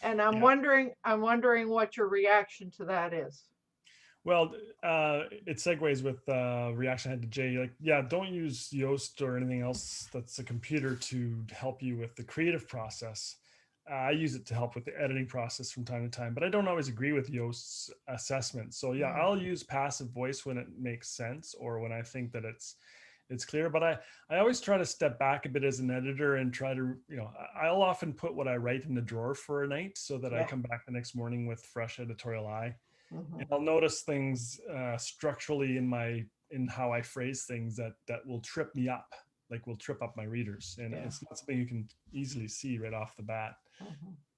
And I'm wondering what your reaction to that is. Well, it segues with reaction I had to Jay. Like, yeah, don't use Yoast or anything else that's a computer to help you with the creative process. I use it to help with the editing process from time to time, but I don't always agree with Yoast's assessment. So yeah, I'll use passive voice when it makes sense or when I think that it's clear. But I always try to step back a bit as an editor and try to, I'll often put what I write in the drawer for a night so that I come back the next morning with fresh editorial eye. And I'll notice things structurally in how I phrase things that will trip me up, like will trip up my readers. And it's not something you can easily see right off the bat.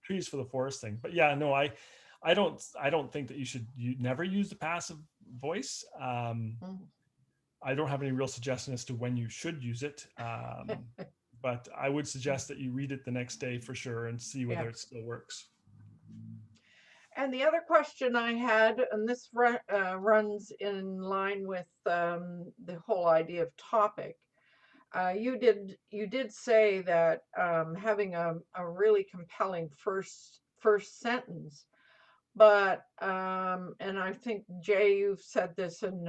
Trees for the forest thing. But yeah, no, I don't think that you never use the passive voice. I don't have any real suggestion as to when you should use it. But I would suggest that you read it the next day for sure and see whether it still works. And the other question I had, and this runs in line with the whole idea of topic. You did say that having a really compelling first sentence, but and I think Jay, you've said this in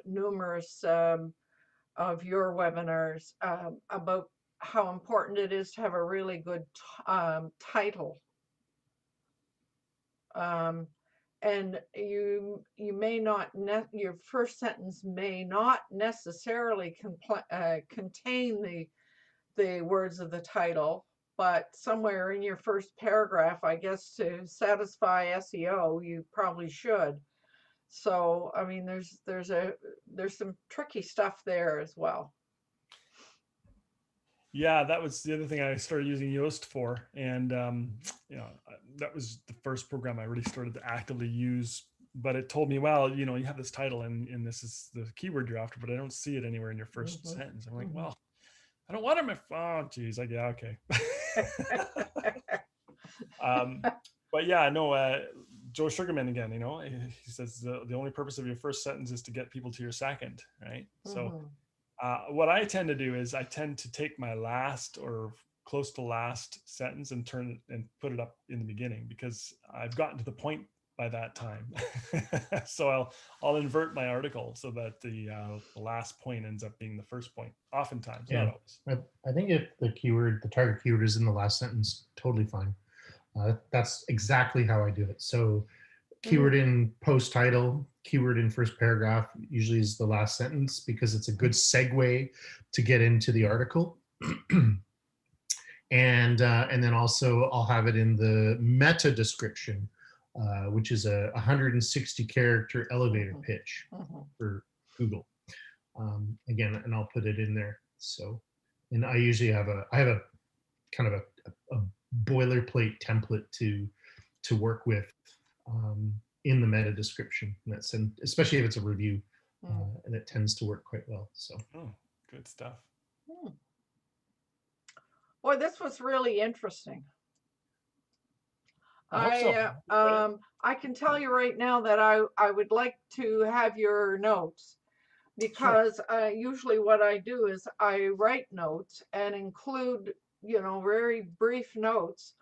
numerous of your webinars about how important it is to have a really good title. and you may not your first sentence may not necessarily contain the words of the title, but somewhere in your first paragraph, I guess, to satisfy SEO, you probably should. So I mean, there's some tricky stuff there as well. Yeah, that was the other thing I started using Yoast for. And, you know, that was the first program I really started to actively use. But it told me, well, you know, you have this title and this is the keyword you're after, but I don't see it anywhere in your first sentence. I'm like, well, I don't want it in my phone. Geez, like, yeah, okay. But yeah, no, Joe Sugarman again, you know, he says the only purpose of your first sentence is to get people to your second, right? So what I tend to do is I tend to take my last or close to last sentence and turn it and put it up in the beginning, because I've gotten to the point by that time. So I'll invert my article so that the last point ends up being the first point. Oftentimes, not always. I think if the target keyword is in the last sentence, totally fine. That's exactly how I do it. So keyword in post title, keyword in first paragraph usually is the last sentence, because it's a good segue to get into the article. And then also I'll have it in the meta description, which is a 160 character elevator pitch for Google. Again, and I'll put it in there. So, and I usually have a kind of a boilerplate template to work with in the meta description. And especially if it's a review, and it tends to work quite well. So, good stuff. Boy, this was really interesting. I can tell you right now that I would like to have your notes, because usually what I do is I write notes and include, you know, very brief notes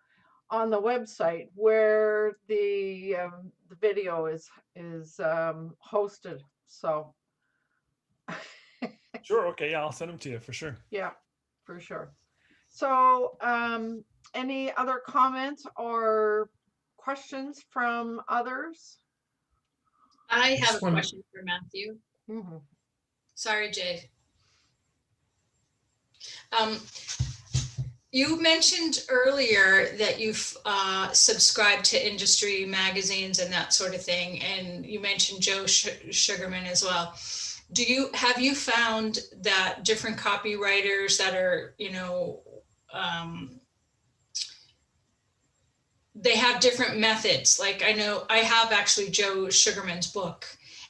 on the website where the video is hosted. So sure, okay, yeah, I'll send them to you for sure. Yeah, for sure. So any other comments or questions from others? I have a question for Matthew. Mm-hmm. Sorry, Jay. You mentioned earlier that you've subscribed to industry magazines and that sort of thing, and you mentioned Joe Sugarman as well. Have you found that different copywriters that are, you know, they have different methods? Like, I know I have actually Joe Sugarman's book,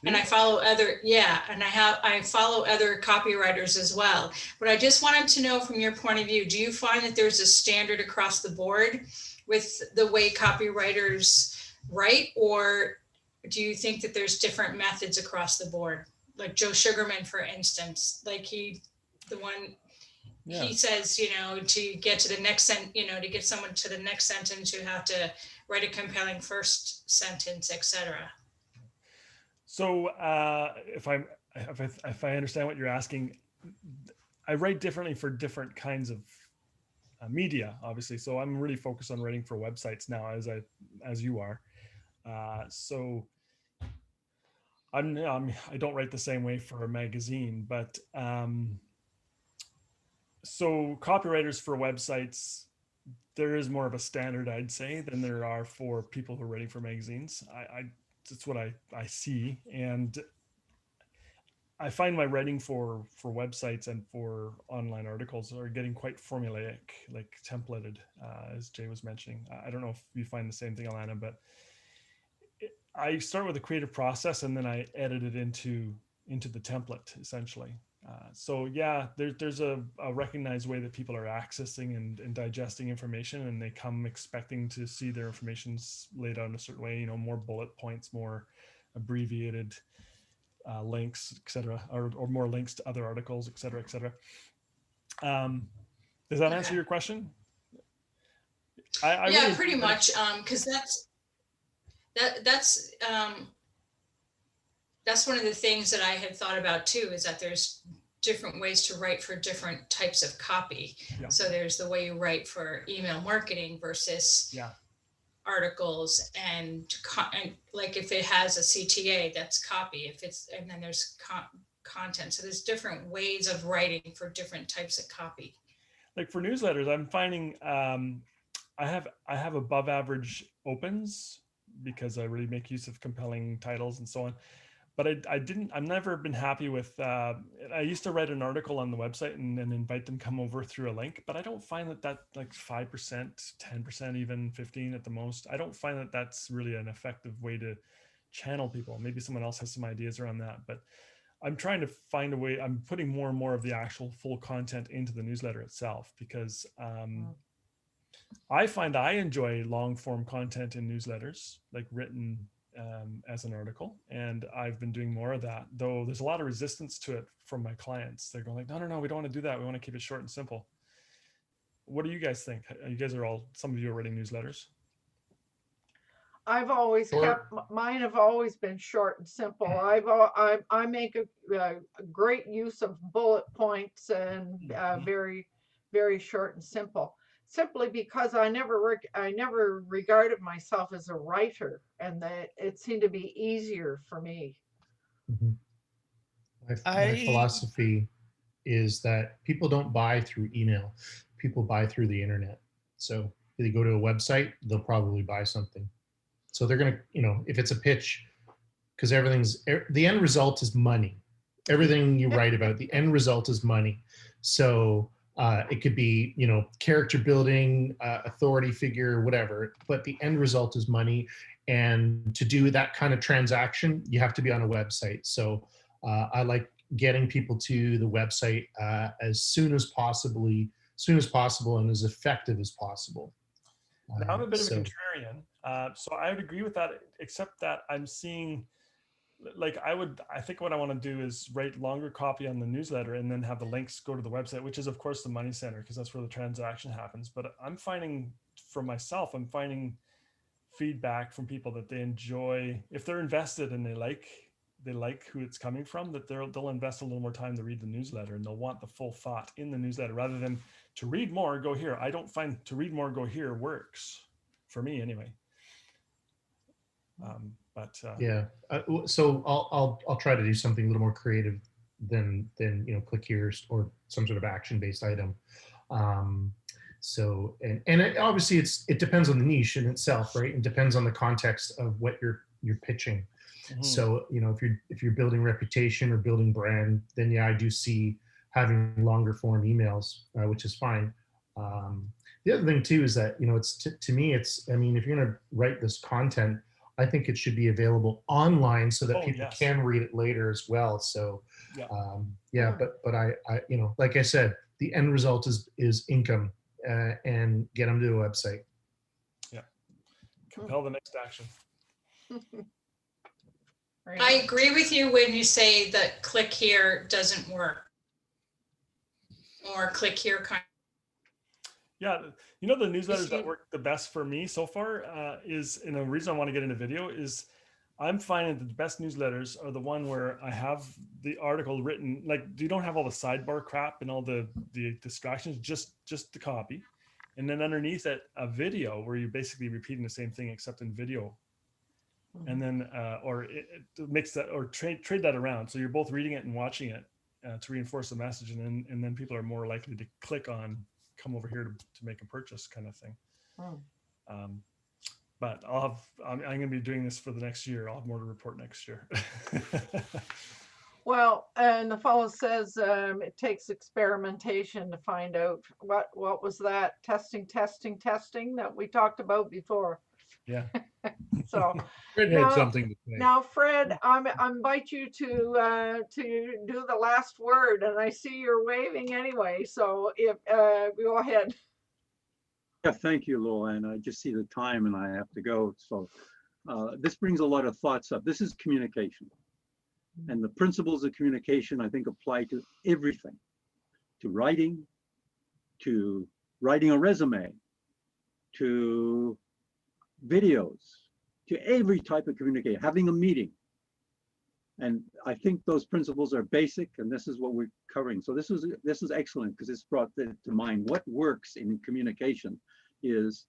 and I follow I follow other copywriters as well. But I just wanted to know, from your point of view, do you find that there's a standard across the board with the way copywriters write, or do you think that there's different methods across the board? Like Joe Sugarman, for instance, like he says, you know, to get to the next to get someone to the next sentence, you have to write a compelling first sentence, etc. So if I understand what you're asking, I write differently for different kinds of media, obviously. So I'm really focused on writing for websites now, as you are. So I don't write the same way for a magazine, but so copywriters for websites, there is more of a standard, I'd say, than there are for people who are writing for magazines. That's what I see. And I find my writing for websites and for online articles are getting quite formulaic, like templated, as Jay was mentioning. I don't know if you find the same thing, 𝐶𝐿𝐴𝐴𝐴, but I start with a creative process and then I edit it into the template, essentially. So yeah, there's a recognized way that people are accessing and digesting information, and they come expecting to see their information laid out in a certain way, you know, more bullet points, more abbreviated links, etc., or more links to other articles, etc., etc. Does that answer your question? I yeah, really, pretty much, because that's one of the things that I had thought about too, is that there's different ways to write for different types of copy. Yeah. So there's the way you write for email marketing versus articles and like if it has a CTA, that's copy. If it's, and then there's content. So there's different ways of writing for different types of copy. Like for newsletters, I'm finding I have above average opens because I really make use of compelling titles and so on. But I've never been happy with, I used to write an article on the website and then invite them come over through a link, but I don't find that like 5%, 10%, even 15 at the most. I don't find that that's really an effective way to channel people. Maybe someone else has some ideas around that, but I'm trying to find a way. I'm putting more and more of the actual full content into the newsletter itself because I find I enjoy long form content in newsletters, like written as an article, and I've been doing more of that, though there's a lot of resistance to it from my clients. They're going like, no, we don't want to do that. We want to keep it short and simple. What do you guys think? You guys are all, some of you are writing newsletters. I've always kept, mine have always been short and simple. I make a great use of bullet points and very, very short and simple. Simply because I never regarded myself as a writer, and that it seemed to be easier for me. My philosophy is that people don't buy through email. People buy through the internet. So if they go to a website, they'll probably buy something. So they're going to, if it's a pitch, because the end result is money. Everything you write about, the end result is money. So it could be, character building, authority figure, whatever, but the end result is money. And to do that kind of transaction, you have to be on a website. So I like getting people to the website as soon as possible and as effective as possible. Now I'm a bit of a contrarian. So I would agree with that, except that I'm seeing, like I think what I want to do is write longer copy on the newsletter and then have the links go to the website, which is of course the money center, because that's where the transaction happens. But I'm finding for myself, I'm finding feedback from people that they enjoy, if they're invested and they like who it's coming from, that they'll invest a little more time to read the newsletter, and they'll want the full thought in the newsletter rather than to read more, go here. I don't find to read more, go here works for me anyway. Yeah, so I'll try to do something a little more creative than click here or some sort of action-based item. So obviously it depends on the niche in itself, right? It depends on the context of what you're pitching. Mm-hmm. So if you're building reputation or building brand, then yeah, I do see having longer form emails, which is fine. The other thing too is that it's to me it's, I mean, if you're gonna write this content, I think it should be available online so that people can read it later as well. So but I like I said, the end result is income, and get them to a website. Yeah, compel the next action. I agree with you when you say that click here doesn't work, or click here kind. Yeah, the newsletters that work the best for me so far is, and the reason I want to get into video is I'm finding that the best newsletters are the one where I have the article written, like you don't have all the sidebar crap and all the distractions, just the copy. And then underneath it, a video where you're basically repeating the same thing except in video. And then, or mix that, or trade that around. So you're both reading it and watching it to reinforce the message. And then people are more likely to click on, come over here to make a purchase kind of thing. But I'm going to be doing this for the next year. I'll have more to report next year. Well, and the fellow says it takes experimentation to find out what was that testing that we talked about before. Yeah. So Fred had something to say. Now, Fred, I invite you to do the last word, and I see you're waving anyway. So if go ahead. Yeah, thank you, LowellAnn. I just see the time and I have to go. So this brings a lot of thoughts up. This is communication. And the principles of communication, I think, apply to everything, to writing a resume, to videos, to every type of communication, having a meeting. And I think those principles are basic, and this is what we're covering. So this is excellent, because it's brought to mind what works in communication is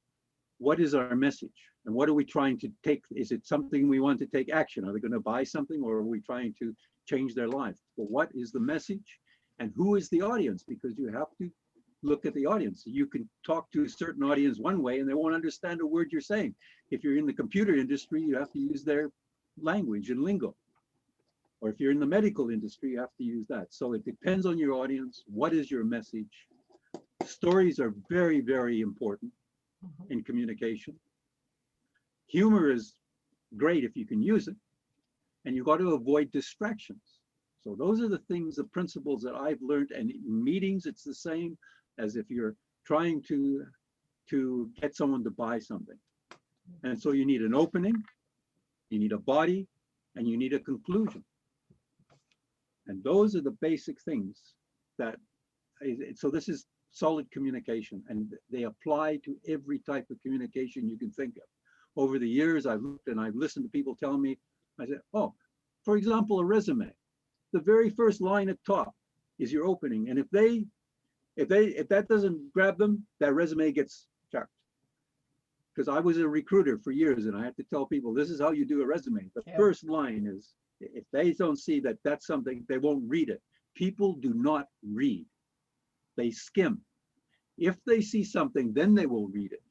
what is our message? And what are we trying to take? Is it something we want to take action? Are they going to buy something, or are we trying to change their life? Well, what is the message? And who is the audience? Because you have to look at the audience. You can talk to a certain audience one way and they won't understand a word you're saying. If you're in the computer industry, you have to use their language and lingo. Or if you're in the medical industry, you have to use that. So it depends on your audience. What is your message? Stories are very, very important in communication. Humor is great if you can use it, and you've got to avoid distractions. So those are the things, the principles that I've learned. And in meetings, it's the same as if you're trying to get someone to buy something. And so you need an opening, you need a body, and you need a conclusion. And those are the basic things that, so this is solid communication, and they apply to every type of communication you can think of. Over the years, I've looked and I've listened to people tell me, I said, oh, for example, a resume. The very first line at top is your opening. And if that doesn't grab them, that resume gets chucked. Because I was a recruiter for years and I had to tell people, this is how you do a resume. The first line is, if they don't see that that's something, they won't read it. People do not read. They skim. If they see something, then they will read it.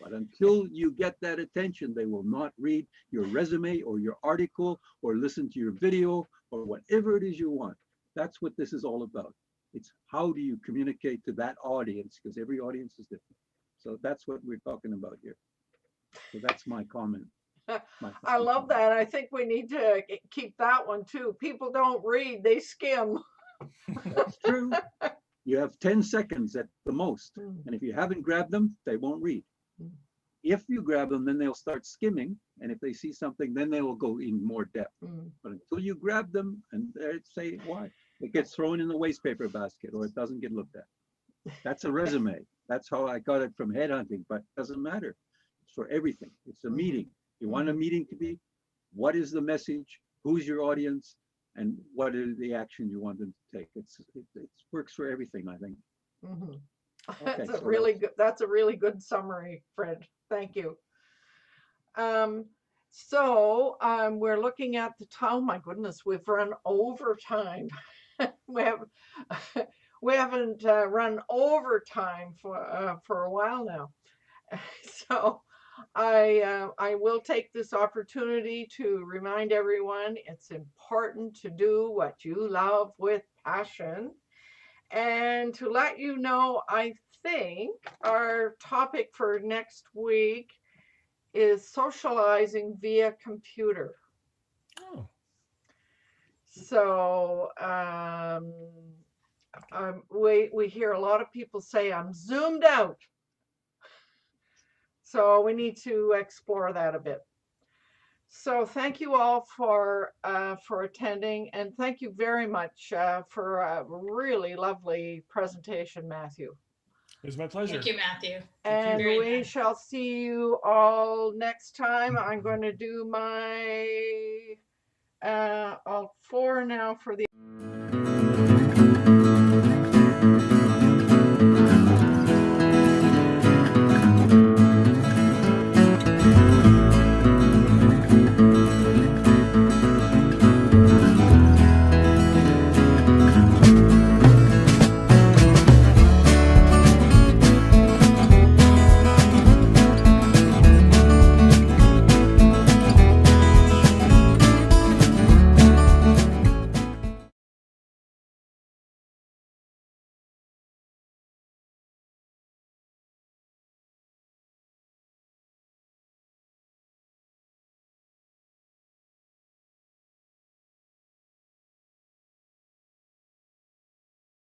But until you get that attention, they will not read your resume or your article or listen to your video or whatever it is you want. That's what this is all about. It's how do you communicate to that audience, because every audience is different. So that's what we're talking about here. So that's my comment. I love that. I think we need to keep that one too. People don't read, they skim. That's true. You have 10 seconds at the most. And if you haven't grabbed them, they won't read. If you grab them, then they'll start skimming. And if they see something, then they will go in more depth. But until you grab them and say why, it gets thrown in the waste paper basket or it doesn't get looked at. That's a resume. That's how I got it from headhunting, but it doesn't matter. It's for everything. It's a meeting. You want a meeting to be, what is the message? Who's your audience? And what are the actions you want them to take? It works for everything, I think. That's a really good. That's a really good summary, Fred. Thank you. So we're looking at the time. Oh my goodness, we've run over time. we haven't run over time for a while now. So I will take this opportunity to remind everyone it's important to do what you love with passion. And to let you know, I think our topic for next week is socializing via computer. Oh. So we hear a lot of people say, I'm zoomed out. So we need to explore that a bit. So thank you all for attending, and thank you very much for a really lovely presentation, Matthew. It was my pleasure. Thank you, Matthew. And Very we nice. shall see you all next time. I'm going to do my alt 4 now for the